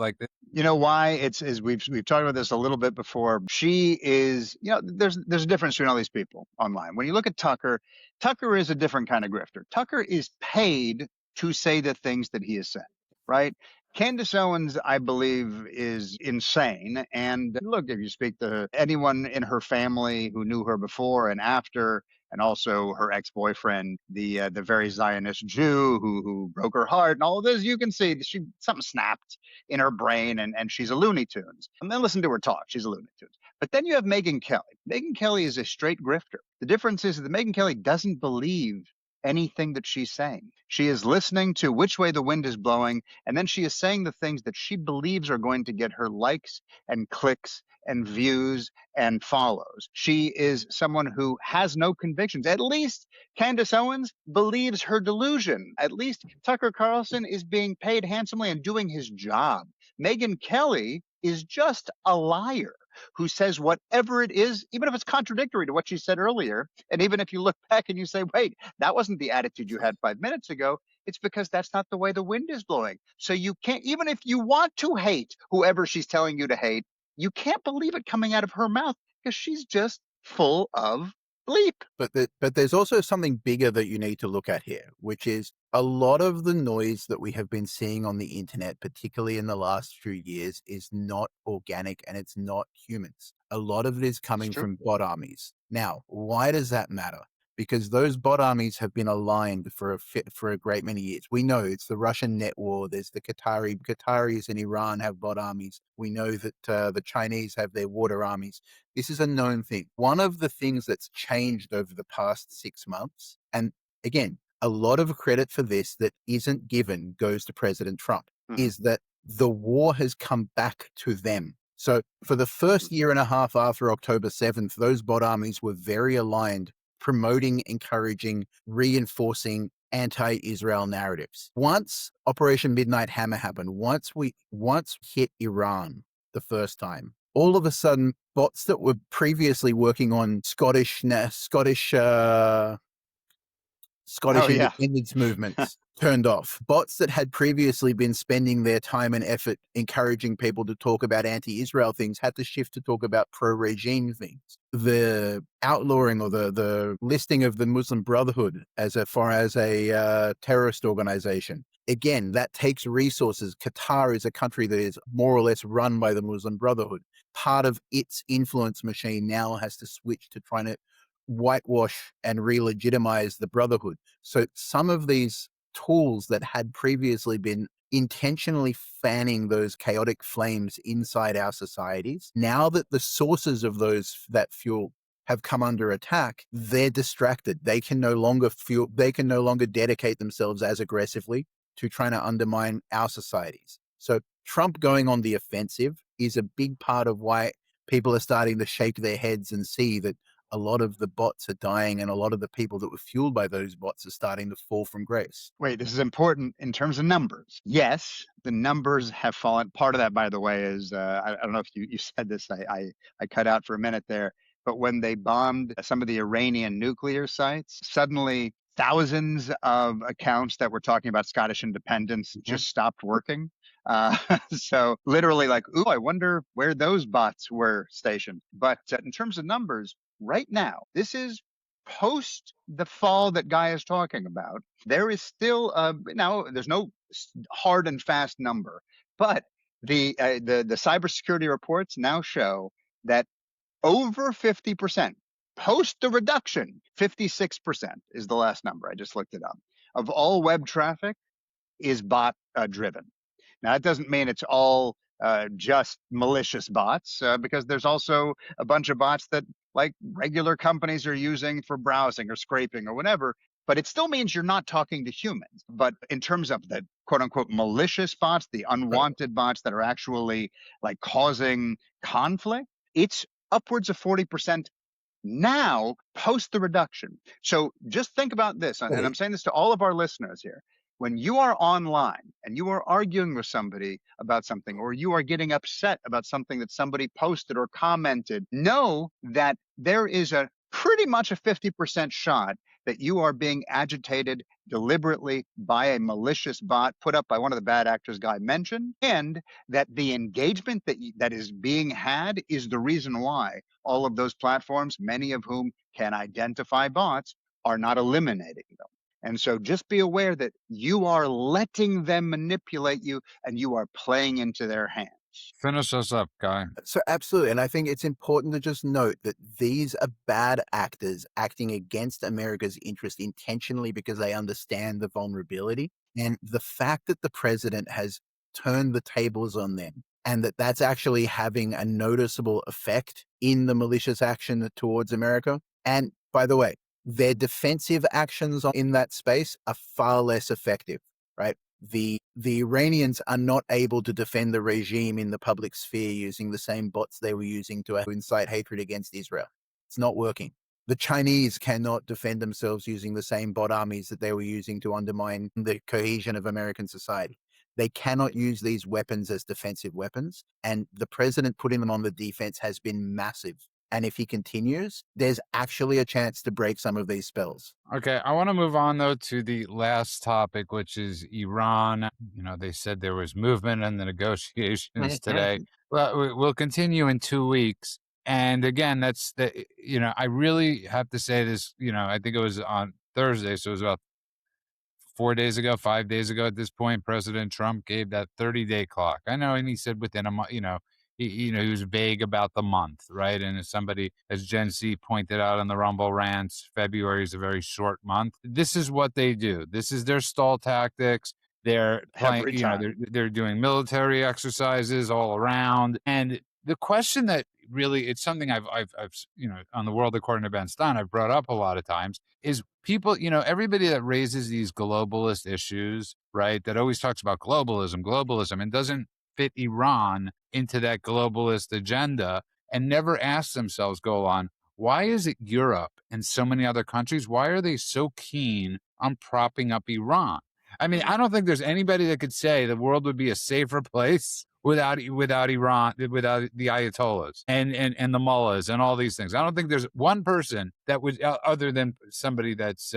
why? We've talked about this a little bit before. She is, there's a difference between all these people online. When you look at Tucker, Tucker is a different kind of grifter. Tucker is paid to say the things that he is saying, right? Candace Owens, I believe, is insane. And look, if you speak to anyone in her family who knew her before and after, and also her ex-boyfriend, the very Zionist Jew who broke her heart, and all of this, you can see something snapped in her brain, and she's a Looney Tunes. And then listen to her talk; she's a Looney Tunes. But then you have Megyn Kelly. Megyn Kelly is a straight grifter. The difference is that Megyn Kelly doesn't believe anything that she's saying. She is listening to which way the wind is blowing, and then she is saying the things that she believes are going to get her likes and clicks and views and follows. She is someone who has no convictions. At least Candace Owens believes her delusion. At least Tucker Carlson is being paid handsomely and doing his job. Megyn Kelly is just a liar who says whatever it is, even if it's contradictory to what she said earlier. And even if you look back and you say, wait, that wasn't the attitude you had 5 minutes ago, it's because that's not the way the wind is blowing. So you can't, even if you want to hate whoever she's telling you to hate, you can't believe it coming out of her mouth because she's just full of bleep. But there's also something bigger that you need to look at here, which is a lot of the noise that we have been seeing on the internet, particularly in the last few years, is not organic and it's not humans. A lot of it is coming from bot armies. Now, why does that matter? Because those bot armies have been aligned for a great many years. We know it's the Russian net war. There's the Qataris in Iran have bot armies. We know that the Chinese have their water armies. This is a known thing. One of the things that's changed over the past 6 months, and again, a lot of credit for this that isn't given goes to President Trump, is that the war has come back to them. So for the first year and a half after October 7th, those bot armies were very aligned, promoting, encouraging, reinforcing anti-Israel narratives. Once Operation Midnight Hammer happened, once hit Iran the first time, all of a sudden, bots that were previously working on Scottish independence movements turned off. Bots that had previously been spending their time and effort encouraging people to talk about anti-Israel things had to shift to talk about pro-regime things. The outlawing or the listing of the Muslim Brotherhood as far as a terrorist organization. Again, that takes resources. Qatar is a country that is more or less run by the Muslim Brotherhood. Part of its influence machine now has to switch to trying to whitewash and re-legitimize the Brotherhood. So some of these tools that had previously been intentionally fanning those chaotic flames inside our societies, now that the sources of that fuel have come under attack, they're distracted. They can no longer dedicate themselves as aggressively to trying to undermine our societies. So Trump going on the offensive is a big part of why people are starting to shake their heads and see that a lot of the bots are dying and a lot of the people that were fueled by those bots are starting to fall from grace. Wait, this is important in terms of numbers. Yes, the numbers have fallen. Part of that, by the way, is I don't know if you said this. I cut out for a minute there. But when they bombed some of the Iranian nuclear sites, suddenly thousands of accounts that were talking about Scottish independence just stopped working. Uh, so literally, like, ooh, I wonder where those bots were stationed. But in terms of numbers, right now, this is post the fall that Guy is talking about. There is still now there's no hard and fast number, but the cybersecurity reports now show that over 50% post the reduction, 56% is the last number. I just looked it up, of all web traffic is bot driven. Now, that doesn't mean it's all just malicious bots, because there's also a bunch of bots that like regular companies are using for browsing or scraping or whatever. But it still means you're not talking to humans. But in terms of the quote unquote malicious bots, the unwanted bots that are actually like causing conflict, it's upwards of 40% now post the reduction. So just think about this, and I'm saying this to all of our listeners here. When you are online and you are arguing with somebody about something, or you are getting upset about something that somebody posted or commented, know that there is a pretty much a 50% shot that you are being agitated deliberately by a malicious bot put up by one of the bad actors Guy mentioned, and that the engagement that is being had is the reason why all of those platforms, many of whom can identify bots, are not eliminating them. And so just be aware that you are letting them manipulate you and you are playing into their hands. Finish us up, Guy. So absolutely. And I think it's important to just note that these are bad actors acting against America's interest intentionally because they understand the vulnerability. And the fact that the president has turned the tables on them and that that's actually having a noticeable effect in the malicious action towards America. And by the way, their defensive actions in that space are far less effective, right? The Iranians are not able to defend the regime in the public sphere using the same bots they were using to incite hatred against Israel. It's not working. The Chinese cannot defend themselves using the same bot armies that they were using to undermine the cohesion of American society. They cannot use these weapons as defensive weapons, and the president putting them on the defense has been massive. And if he continues, there's actually a chance to break some of these spells. Okay, I want to move on, though, to the last topic, which is Iran. You know, they said there was movement in the negotiations today. Well, we'll continue in 2 weeks. And again, that's the, you know, I really have to say this, you know, I think it was on Thursday. So it was about 4 days ago, 5 days ago at this point, President Trump gave that 30-day clock. I know, and he said within a month, you know, he was vague about the month, right? And as somebody, as Gen Z pointed out on the Rumble rants, February is a very short month. This is what they do. This is their stall tactics. They're playing, Every you know, time. they're doing military exercises all around. And the question that really, it's something I've you know, on the World According to Ben Stein, I've brought up a lot of times, is people, you know, everybody that raises these globalist issues, right, that always talks about globalism, and doesn't fit Iran into that globalist agenda and never asks themselves, go on, why is it Europe and so many other countries, why are they so keen on propping up Iran? I mean, I don't think there's anybody that could say the world would be a safer place without Iran, without the Ayatollahs and the mullahs and all these things. I don't think there's one person that would, other than somebody that's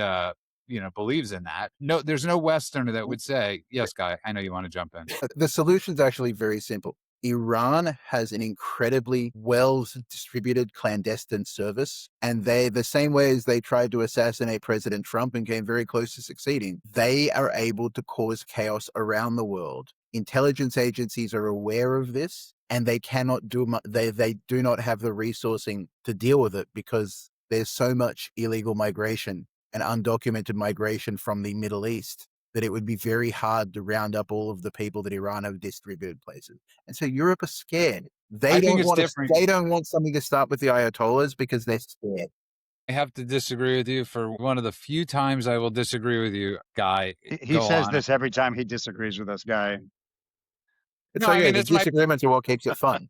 you know, believes in that. No, there's no Westerner that would say, yes, Guy, I know you want to jump in. The solution is actually very simple. Iran has an incredibly well distributed clandestine service, and they, the same way as they tried to assassinate President Trump and came very close to succeeding, they are able to cause chaos around the world. Intelligence agencies are aware of this, and they cannot do they do not have the resourcing to deal with it because there's so much illegal migration and undocumented migration from the Middle East that it would be very hard to round up all of the people that Iran have distributed places. And so Europe is scared. I think it's different. They don't want something to start with the Ayatollahs because they're scared. I have to disagree with you for one of the few times I will disagree with you, Guy. He says this every time he disagrees with us, Guy. It's No, I okay. mean, The disagreements are what keeps it fun.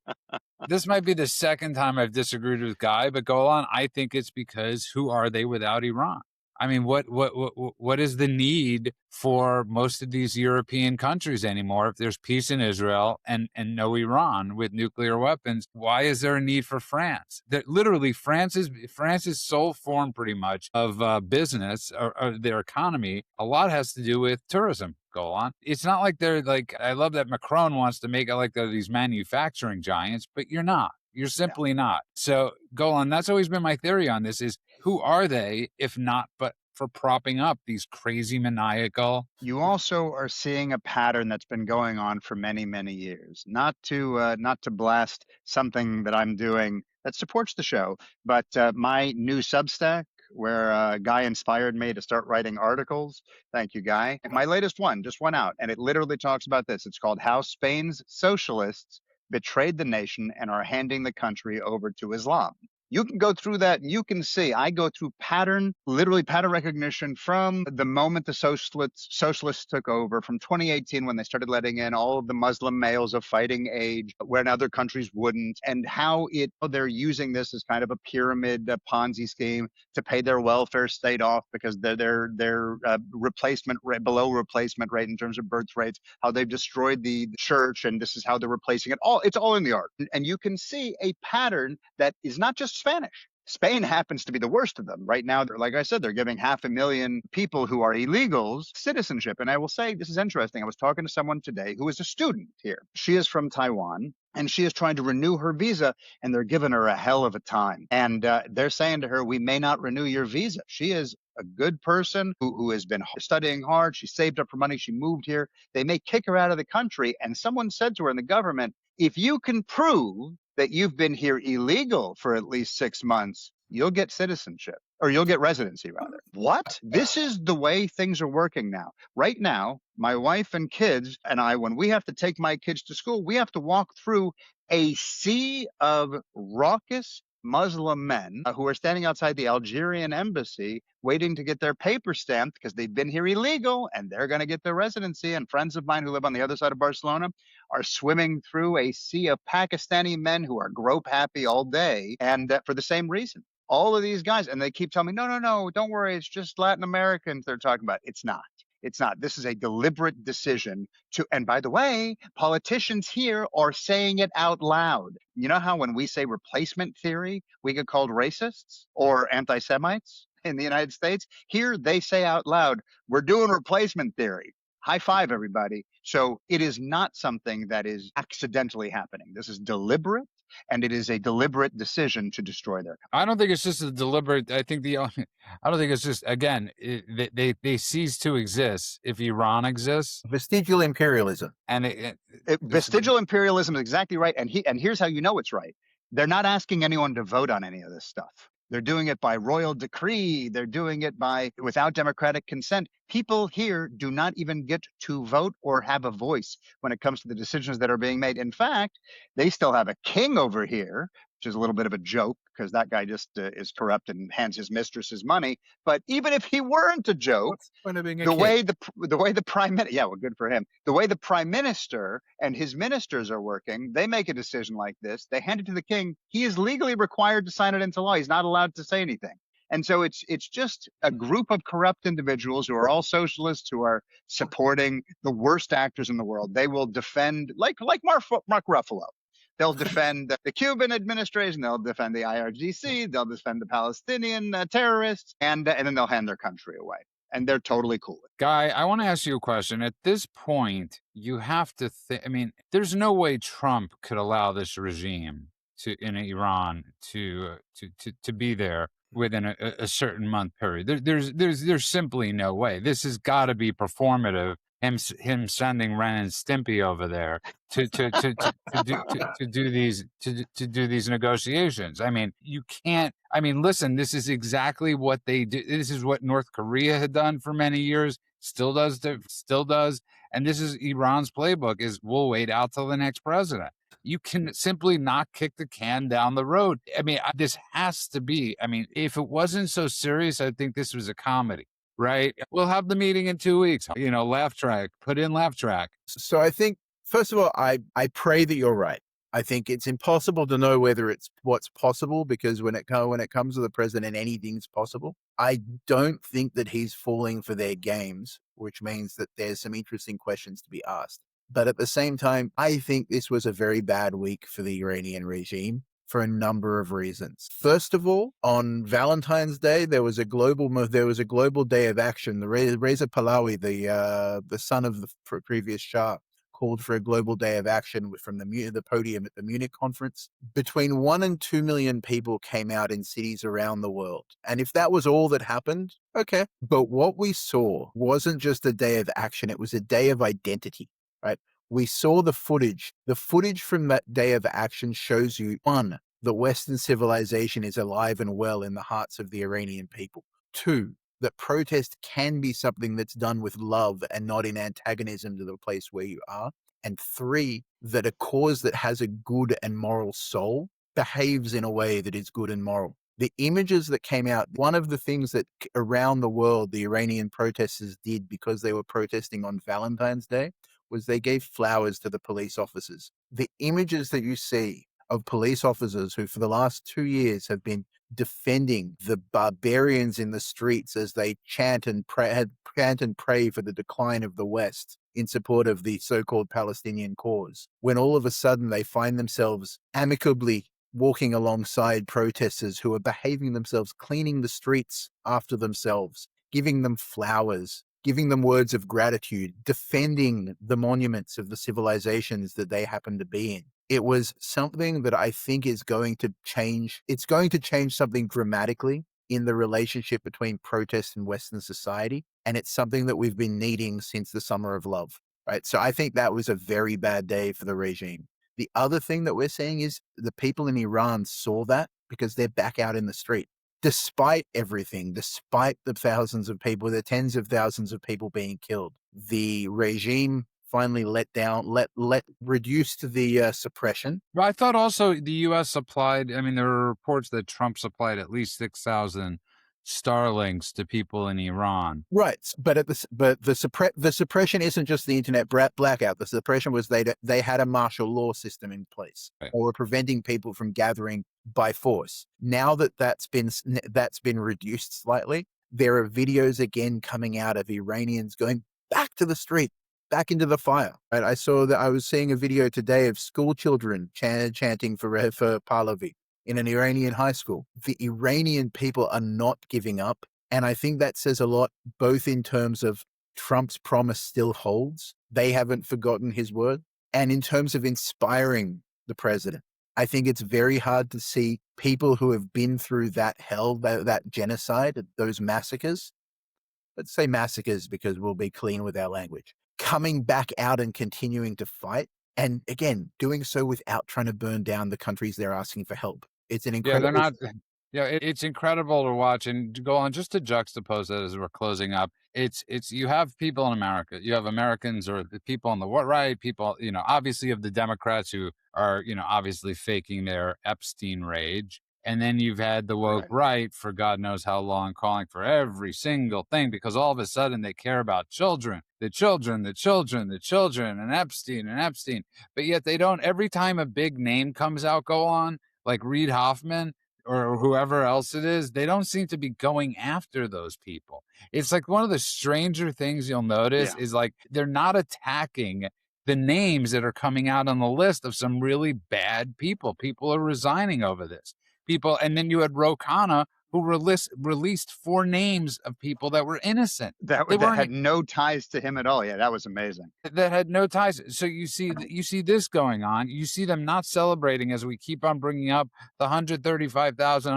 this might be the second time I've disagreed with Guy, but go on. I think it's because who are they without Iran? I mean, what is the need for most of these European countries anymore? If there's peace in Israel and no Iran with nuclear weapons, why is there a need for France? That literally France's sole form, pretty much, of business or their economy. A lot has to do with tourism. Go on. It's not like they're like. I love that Macron wants to make it like they're these manufacturing giants, but you're not. You're simply not. So, Golan, that's always been my theory on this is who are they if not but for propping up these crazy maniacal. You also are seeing a pattern that's been going on for many, many years. Not to blast something that I'm doing that supports the show, but my new Substack, where a guy inspired me to start writing articles. Thank you, Guy. My latest one just went out, and it literally talks about this. It's called "How Spain's Socialists Betrayed the Nation and Are Handing the Country Over to Islam." You can go through that and you can see I go through literally pattern recognition from the moment the socialists took over, from 2018 when they started letting in all of the Muslim males of fighting age, when other countries wouldn't, and how they're using this as kind of a pyramid Ponzi scheme to pay their welfare state off because they're replacement rate, below replacement rate in terms of birth rates, how they've destroyed the church, and this is how they're replacing it. It's all in the art. And you can see a pattern that is not just Spanish. Spain happens to be the worst of them. Right now, like I said, they're giving 500,000 people who are illegals citizenship. And I will say, this is interesting. I was talking to someone today who is a student here. She is from Taiwan, and she is trying to renew her visa, and they're giving her a hell of a time. And they're saying to her, we may not renew your visa. She is a good person who has been studying hard. She saved up her money. She moved here. They may kick her out of the country. And someone said to her in the government, if you can prove that you've been here illegal for at least 6 months, you'll get citizenship, or you'll get residency rather. What? This is the way things are working now. Right now, my wife and kids and I, when we have to take my kids to school, we have to walk through a sea of raucous Muslim men who are standing outside the Algerian embassy waiting to get their paper stamped because they've been here illegal and they're going to get their residency. And friends of mine who live on the other side of Barcelona are swimming through a sea of Pakistani men who are grope happy all day, and for the same reason. All of these guys, and they keep telling me, no, don't worry, it's just Latin Americans they're talking about. It's not. It's not. This is a deliberate decision to, and by the way, politicians here are saying it out loud. You know how when we say replacement theory, we get called racists or anti-Semites in the United States? Here they say out loud, we're doing replacement theory. High five, everybody. So it is not something that is accidentally happening. This is deliberate, and it is a deliberate decision to destroy their country. I don't think it's just a deliberate. I don't think it's just, again, they cease to exist if Iran exists. Vestigial imperialism. And vestigial imperialism is exactly right. And here's how you know it's right. They're not asking anyone to vote on any of this stuff. They're doing it by royal decree. They're doing it without democratic consent. People here do not even get to vote or have a voice when it comes to the decisions that are being made. In fact, they still have a king over here, which is a little bit of a joke because that guy just is corrupt and hands his mistress his money. But even if he weren't a joke, What's the point of being a the king? way the prime minister, yeah, well, good for him. The way the prime minister and his ministers are working, they make a decision like this. They hand it to the king. He is legally required to sign it into law. He's not allowed to say anything. And so it's just a group of corrupt individuals who are all socialists who are supporting the worst actors in the world. They will defend, like Mark Ruffalo. They'll defend the Cuban administration. They'll defend the IRGC. They'll defend the Palestinian terrorists, and then they'll hand their country away. And they're totally cool with it. Guy, I want to ask you a question. At this point, you have to think. I mean, there's no way Trump could allow this regime in Iran to be there within a certain month period. There's simply no way. This has got to be performative. Him sending Ren and Stimpy over there to do these negotiations. I mean, you can't. I mean, listen, this is exactly what they do. This is what North Korea had done for many years, still does, and this is Iran's playbook: is we'll wait out till the next president. You can simply not kick the can down the road. I mean, this has to be. I mean, if it wasn't so serious, I think this was a comedy. Right. We'll have the meeting in 2 weeks. Laugh track, put in laugh track. So I think, first of all, I pray that you're right. I think it's impossible to know whether it's what's possible, because when it comes to the president, anything's possible. I don't think that he's falling for their games, which means that there's some interesting questions to be asked. But at the same time, I think this was a very bad week for the Iranian regime for a number of reasons. First of all, on Valentine's Day, there was a global day of action. The Reza Pahlavi, the son of the previous Shah, called for a global day of action from the podium at the Munich conference. Between 1 and 2 million people came out in cities around the world. And if that was all that happened, okay. But what we saw wasn't just a day of action, it was a day of identity, right? We saw the footage. The footage from that day of action shows you, one, that Western civilization is alive and well in the hearts of the Iranian people. Two, that protest can be something that's done with love and not in antagonism to the place where you are. And three, that a cause that has a good and moral soul behaves in a way that is good and moral. The images that came out, one of the things that around the world the Iranian protesters did because they were protesting on Valentine's Day was they gave flowers to the police officers. The images that you see of police officers who for the last 2 years have been defending the barbarians in the streets as they chant and pray for the decline of the West in support of the so-called Palestinian cause, when all of a sudden they find themselves amicably walking alongside protesters who are behaving themselves, cleaning the streets after themselves, giving them flowers, giving them words of gratitude, defending the monuments of the civilizations that they happen to be in. It was something that I think is going to change. It's going to change something dramatically in the relationship between protest and Western society. And it's something that we've been needing since the summer of love, right? So I think that was a very bad day for the regime. The other thing that we're seeing is the people in Iran saw that because they're back out in the street. Despite everything, despite the thousands of people, the tens of thousands of people being killed, the regime finally reduced the suppression. But I thought also the U.S. supplied, I mean, there were reports that Trump supplied at least 6,000 Starlinks to people in Iran. Right, but the suppression isn't just the internet blackout. The suppression was they had a martial law system in place, Right. or were preventing people from gathering by force. Now that's been reduced slightly, there are videos again coming out of Iranians going back to the street, back into the fire. Right? I was seeing a video today of school children chanting for Pahlavi in an Iranian high school. The Iranian people are not giving up. And I think that says a lot, both in terms of Trump's promise still holds. They haven't forgotten his word. And in terms of inspiring the president, I think it's very hard to see people who have been through that hell, that genocide, those massacres. Let's say massacres because we'll be clean with our language. Coming back out and continuing to fight. And again, doing so without trying to burn down the countries they're asking for help. It's an Yeah, they're incredible. not. Yeah, it's incredible to watch and to go on just to juxtapose that as we're closing up. It's you have people in America, you have Americans or the people on the right, people, obviously of the Democrats who are, obviously faking their Epstein rage. And then you've had the woke right for God knows how long calling for every single thing because all of a sudden they care about children, the children, the children, the children, and Epstein. But yet they don't, every time a big name comes out, go on, like Reid Hoffman, or whoever else it is, they don't seem to be going after those people. It's like one of the stranger things you'll notice is like they're not attacking the names that are coming out on the list of some really bad people. People are resigning over this. People, and then you had Ro Khanna, who released 4 names of people that were innocent. That They that weren't had no ties to him at all. Yeah, that was amazing. that had no ties. So you see this going on. You see them not celebrating as we keep on bringing up the 135,000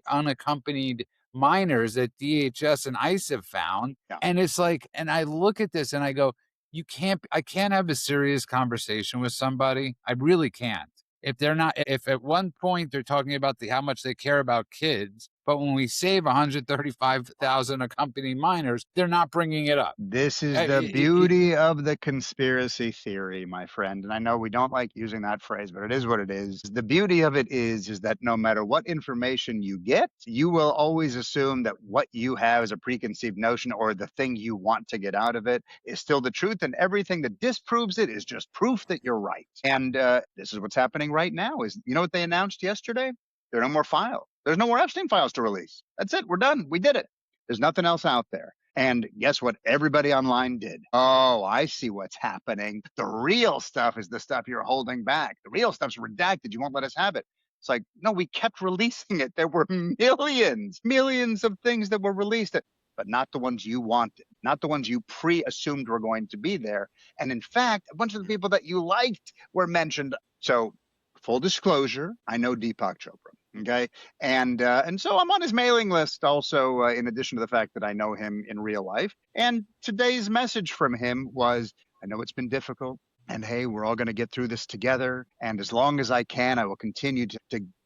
unaccompanied minors that DHS and ICE have found. Yeah. And it's like, and I look at this and I go, I can't have a serious conversation with somebody. I really can't. If at one point they're talking about how much they care about kids, But when we save 135,000 accompanying minors, they're not bringing it up. This is the It, beauty of the conspiracy theory, my friend. And I know we don't like using that phrase, but it is what it is. The beauty of it is that no matter what information you get, you will always assume that what you have as a preconceived notion or the thing you want to get out of it is still the truth. And everything that disproves it is just proof that you're right. And this is what's happening right now is, you know what they announced yesterday? There are no more files. There's no more Epstein files to release. That's it. We're done. We did it. There's nothing else out there. And guess what? Everybody online did. Oh, I see what's happening. The real stuff is the stuff you're holding back. The real stuff's redacted. You won't let us have it. It's like, no, we kept releasing it. There were millions of things that were released, but not the ones you wanted, not the ones you pre-assumed were going to be there. And in fact, a bunch of the people that you liked were mentioned. So full disclosure, I know Deepak Chopra. Okay. And so I'm on his mailing list also, in addition to the fact that I know him in real life. And today's message from him was, I know it's been difficult. And hey, we're all going to get through this together. And as long as I can, I will continue to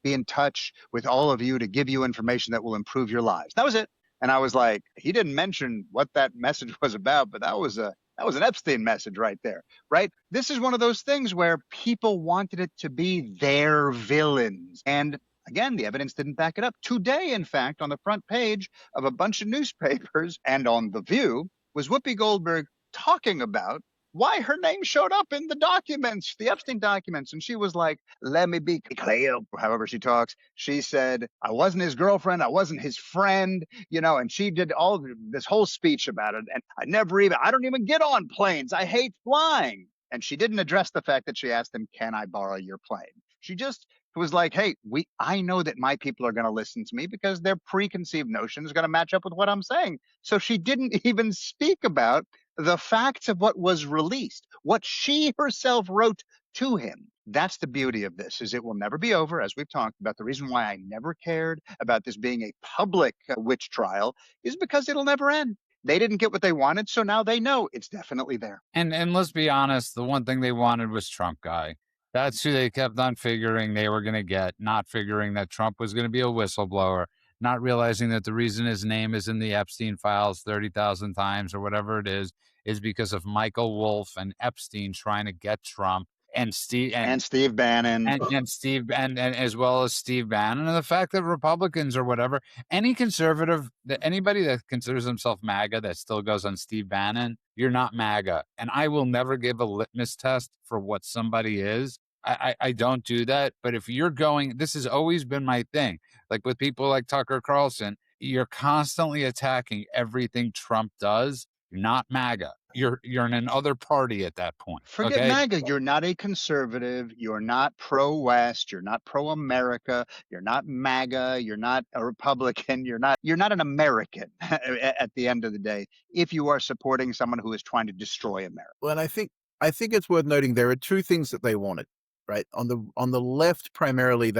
be in touch with all of you to give you information that will improve your lives. That was it. And I was like, he didn't mention what that message was about, but that was an Epstein message right there, right? This is one of those things where people wanted it to be their villains. And again, the evidence didn't back it up. Today, in fact, on the front page of a bunch of newspapers and on The View was Whoopi Goldberg talking about why her name showed up in the documents, the Epstein documents. And she was like, let me be clear, however she talks. She said, I wasn't his girlfriend. I wasn't his friend, and she did all this whole speech about it. And I don't even get on planes. I hate flying. And she didn't address the fact that she asked him, can I borrow your plane? She just was like, hey, I know that my people are going to listen to me because their preconceived notion is going to match up with what I'm saying. So she didn't even speak about the facts of what was released, what she herself wrote to him. That's the beauty of this, is it will never be over, as we've talked about. The reason why I never cared about this being a public witch trial is because it'll never end. They didn't get what they wanted, so now they know it's definitely there. and let's be honest, the one thing they wanted was Trump guy. That's who they kept on figuring they were going to get, not figuring that Trump was going to be a whistleblower, not realizing that the reason his name is in the Epstein files 30,000 times or whatever it is because of Michael Wolff and Epstein trying to get Trump and Steve Bannon and Steve and as well as Steve Bannon, and the fact that Republicans or whatever, any conservative, anybody that considers himself MAGA that still goes on Steve Bannon, you're not MAGA. And I will never give a litmus test for what somebody is. I don't do that. But if you're going, this has always been my thing. Like with people like Tucker Carlson, you're constantly attacking everything Trump does. You're not MAGA. You're in another party at that point. Forget Okay. MAGA. You're not a conservative. You're not pro-West. You're not pro-America. You're not MAGA. You're not a Republican. You're not an American at the end of the day, if you are supporting someone who is trying to destroy America. Well, and I think it's worth noting there are two things that they wanted, right? On the left, primarily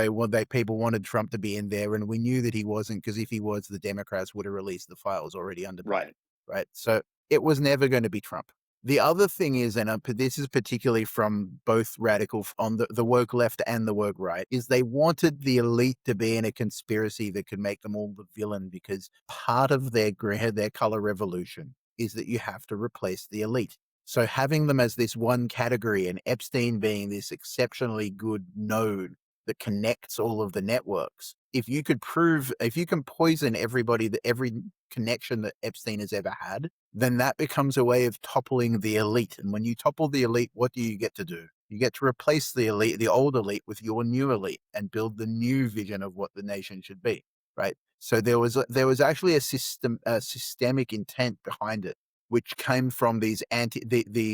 people wanted Trump to be in there, and we knew that he wasn't, because if he was, the Democrats would have released the files already under ban, right? So it was never going to be Trump. The other thing is, and this is particularly from both radical on the woke left and the woke right, is they wanted the elite to be in a conspiracy that could make them all the villain, because part of their color revolution is that you have to replace the elite. So having them as this one category, and Epstein being this exceptionally good node that connects all of the networks, if you can poison everybody, every connection that Epstein has ever had, then that becomes a way of toppling the elite. And when you topple the elite, what do you get to do? You get to replace the elite, the old elite, with your new elite, and build the new vision of what the nation should be, right? So there was actually a systemic intent behind it, which came from these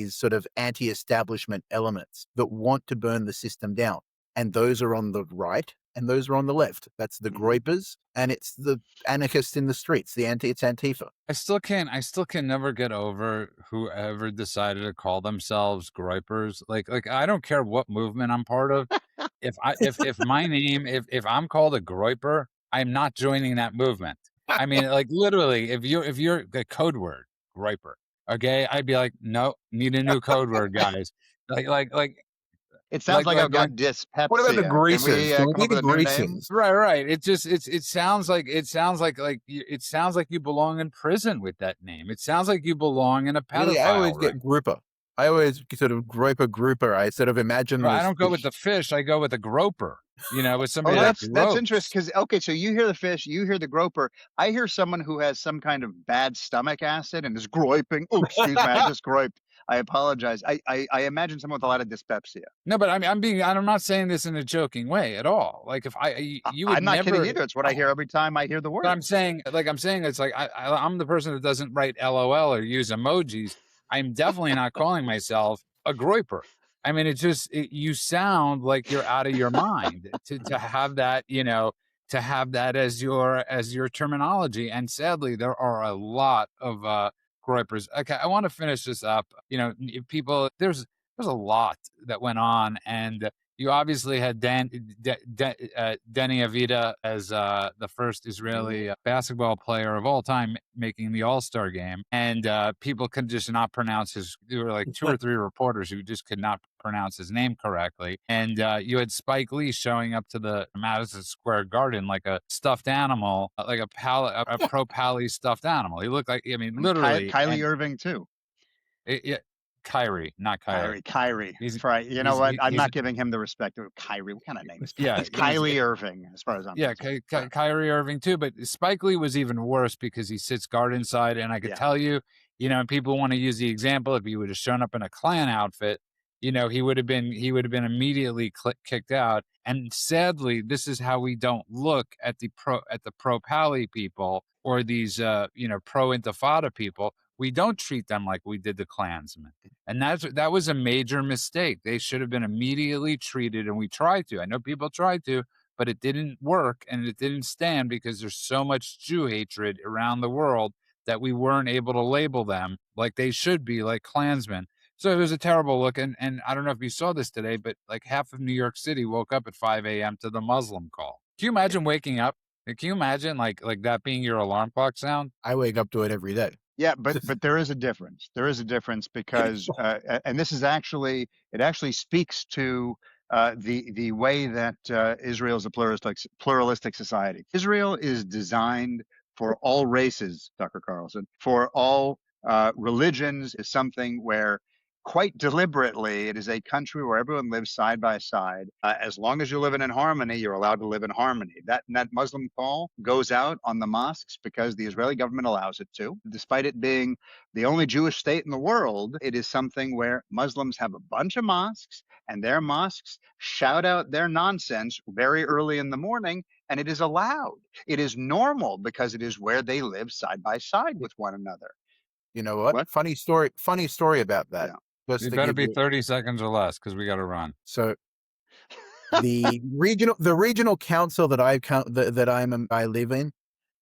sort of anti-establishment elements that want to burn the system down. And those are on the right, and those are on the left. That's the Groypers, and it's the anarchists in the streets. It's Antifa. I still can never get over whoever decided to call themselves Groypers. Like I don't care what movement I'm part of. If my name, if I'm called a Groyper, I'm not joining that movement. I mean, like literally, if you're a code word, Groyper, okay, I'd be like, no, need a new code word, guys. Like It sounds like I've like got What about the dyspepsia. Can greasers? we Can we come be up the with a new name? greasers? right, right. It sounds like it sounds like you belong in prison with that name. It sounds like you belong in a Really, I always pedophile get ring. grouper. I always sort of grope a grouper. I sort of imagine I this don't go with fish. the fish. I go with a groper. With Oh, somebody Yeah. that that's interesting gropes. because okay, so you hear the fish, you hear the groper. I hear someone who has some kind of bad stomach acid and is griping. Oh, excuse me, I just griped. I apologize. I imagine someone with a lot of dyspepsia. No, but I'm not saying this in a joking way at all. Like if you would I'm not kidding never. either. It's what I hear every time I hear the But word. I'm saying it's like I'm the person that doesn't write LOL or use emojis. I'm definitely not calling myself a groiper. I mean, you sound like you're out of your mind to have that, to have that as your terminology. And sadly, there are a lot of groipers. Okay, I want to finish this up. People, there's a lot that went on, and you obviously had Denny Avida as the first Israeli basketball player of all time making the All-Star game. And people could just not pronounce there were like two or three reporters who just could not pronounce his name correctly. And you had Spike Lee showing up to the Madison Square Garden like a stuffed animal, like a pro Pally stuffed animal. He looked like, I mean, literally. Kylie And Irving too. Kyrie, not Kylie. Kyrie. He's That's right. You know he's what? I'm he's not giving him the respect of Kyrie. What kind of name is Kyrie? yeah, It's Kylie Irving, as far as I'm yeah, concerned. Kyrie Irving too. But Spike Lee was even worse because he sits guard inside, and I could Yeah. tell you, people want to use the example. If he would have shown up in a Klan outfit, he would have been immediately kicked out. And sadly, this is how we don't look at the pro Pali people or these pro Intifada people. We don't treat them like we did the Klansmen. And that was a major mistake. They should have been immediately treated, and we tried to. I know people tried to, but it didn't work and it didn't stand because there's so much Jew hatred around the world that we weren't able to label them like they should be, like Klansmen. So it was a terrible look. And I don't know if you saw this today, but like half of New York City woke up at 5 a.m. to the Muslim call. Can you imagine waking up? Can you imagine like that being your alarm clock sound? I wake up to it every day. Yeah, but there is a difference. There is a difference because, and this is actually it actually speaks to the way that Israel is a pluralistic society. Israel is designed for all races, Dr. Carlson, for all religions. Is something where quite deliberately it is a country where everyone lives side by side. As long as you're living in harmony, you're allowed to live in harmony. That Muslim call goes out on the mosques because the Israeli government allows it to. Despite it being the only Jewish state in the world, it is something where Muslims have a bunch of mosques, and their mosques shout out their nonsense very early in the morning, and it is allowed. It is normal because it is where they live side by side with one another. You know what? What? Funny story about that. Yeah. Just It to better give be you, 30 seconds or less because we got to run. so the regional council that I live in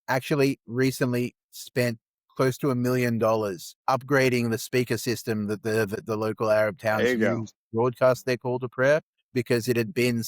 actually recently spent close to $1 million upgrading the speaker system that the local Arab towns There you go. use to broadcast their call to prayer, because it had been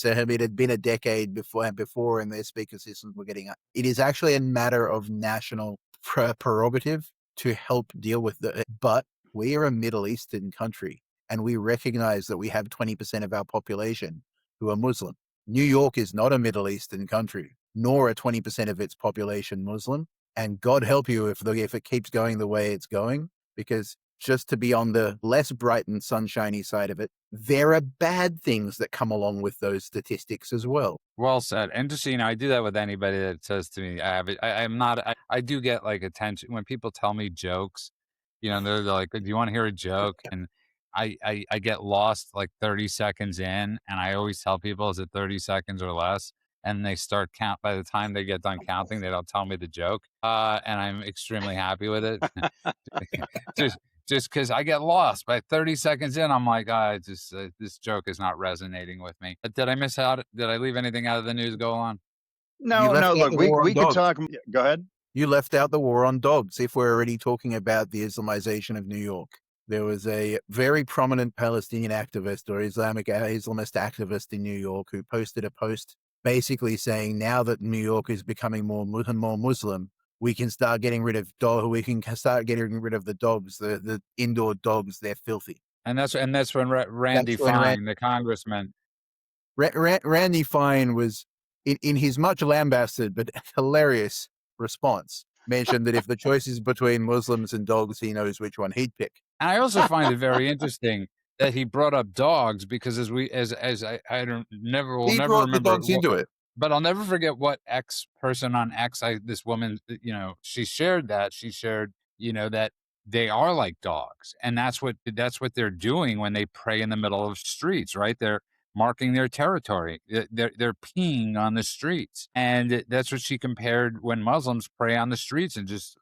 a decade before and their speaker systems were getting up. It is actually a matter of national prerogative to help deal with but we are a Middle Eastern country, and we recognize that we have 20% of our population who are Muslim. New York is not a Middle Eastern country, nor are 20% of its population Muslim. And God help you if it keeps going the way it's going, because just to be on the less bright and sunshiny side of it, there are bad things that come along with those statistics as well. Well said. And just I do that with anybody that says to me, I'm not. I do get like attention when people tell me jokes. They're like, "Do you want to hear a joke?" And I get lost like 30 seconds in, and I always tell people, "Is it 30 seconds or less?" And they start count. By the time they get done counting, they don't tell me the joke, and I'm extremely happy with it. Just because I get lost by 30 seconds in, I'm like, this joke is not resonating with me. Did I miss out? Did I leave anything out of the news? Go on. You No, left no. out Look, the we war on we could dogs. talk. Go ahead. You left out the war on dogs. If we're already talking about the Islamization of New York, there was a very prominent Palestinian activist or Islamist activist in New York who posted a post basically saying, now that New York is becoming more Muslim, we can start getting rid of the dogs, the indoor dogs. They're filthy. And that's when Randy That's when Fine, the congressman. Randy Fine was in his much lambasted but hilarious response mentioned that if the choice is between Muslims and dogs, he knows which one he'd pick. And I also find it very interesting that he brought up dogs because as I don't never will He never brought the remember dogs into it. but I'll never forget what X person on X, this woman, she shared that they are like dogs, and that's what they're doing when they prey in the middle of streets, right? They're marking their territory. They're peeing on the streets, and that's what she compared when Muslims prey on the streets and just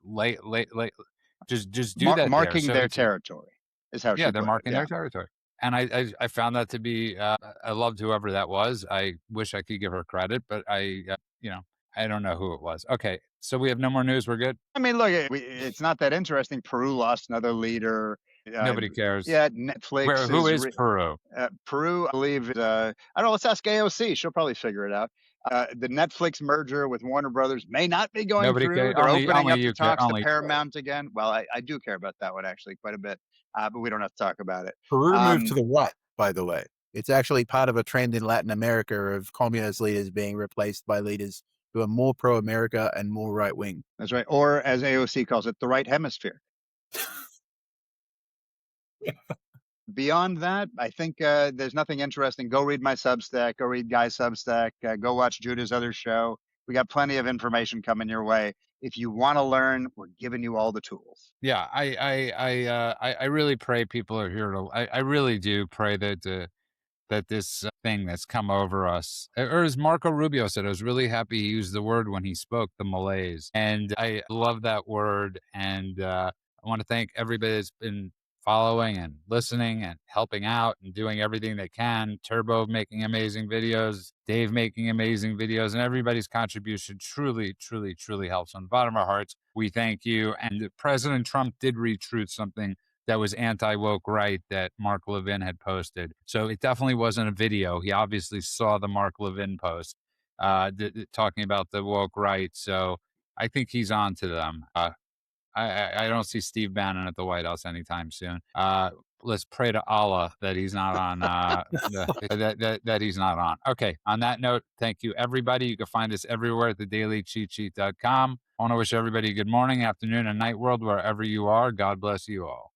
just do that there. Marking So their it's territory is how yeah, she they're put it. marking Yeah. their territory. And I found that to be, I loved whoever that was. I wish I could give her credit, but I don't know who it was. Okay, so we have no more news. We're good. I mean, look, it's not that interesting. Peru lost another leader. Uh, Nobody cares. yeah, Netflix Who is is Peru? Peru. I believe. I don't know. Let's ask AOC. She'll probably figure it out. The Netflix merger with Warner Brothers may not be going Nobody through. cares. They're Only opening only up the you care. talks to Only Paramount again. Well, I do care about that one actually quite a bit, but we don't have to talk about it. Peru moved to the right, by the way. It's actually part of a trend in Latin America of communist leaders being replaced by leaders who are more pro-America and more right-wing. That's right. Or as AOC calls it, the right hemisphere. Beyond that, I think there's nothing interesting. Go read my Substack. Go read Guy's Substack. Go watch Judah's other show. We got plenty of information coming your way. If you want to learn, we're giving you all the tools. yeah. I really pray people are here to. I really do pray that this thing that's come over us, or as Marco Rubio said, I was really happy he used the word when he spoke, the malaise. And I love that word. And I want to thank everybody that's been following and listening and helping out and doing everything they can. Turbo making amazing videos, Dave making amazing videos, and everybody's contribution truly, truly, truly helps. On the bottom of our hearts, we thank you. And President Trump did retruth something that was anti-woke right that Mark Levin had posted. So it definitely wasn't a video. He obviously saw the Mark Levin post talking about the woke right. So I think he's on to them. I don't see Steve Bannon at the White House anytime soon. Let's pray to Allah that he's not on. That he's not on. Okay. On that note, thank you, everybody. You can find us everywhere at thedailycheatsheet.com. I want to wish everybody a good morning, afternoon, and night world wherever you are. God bless you all.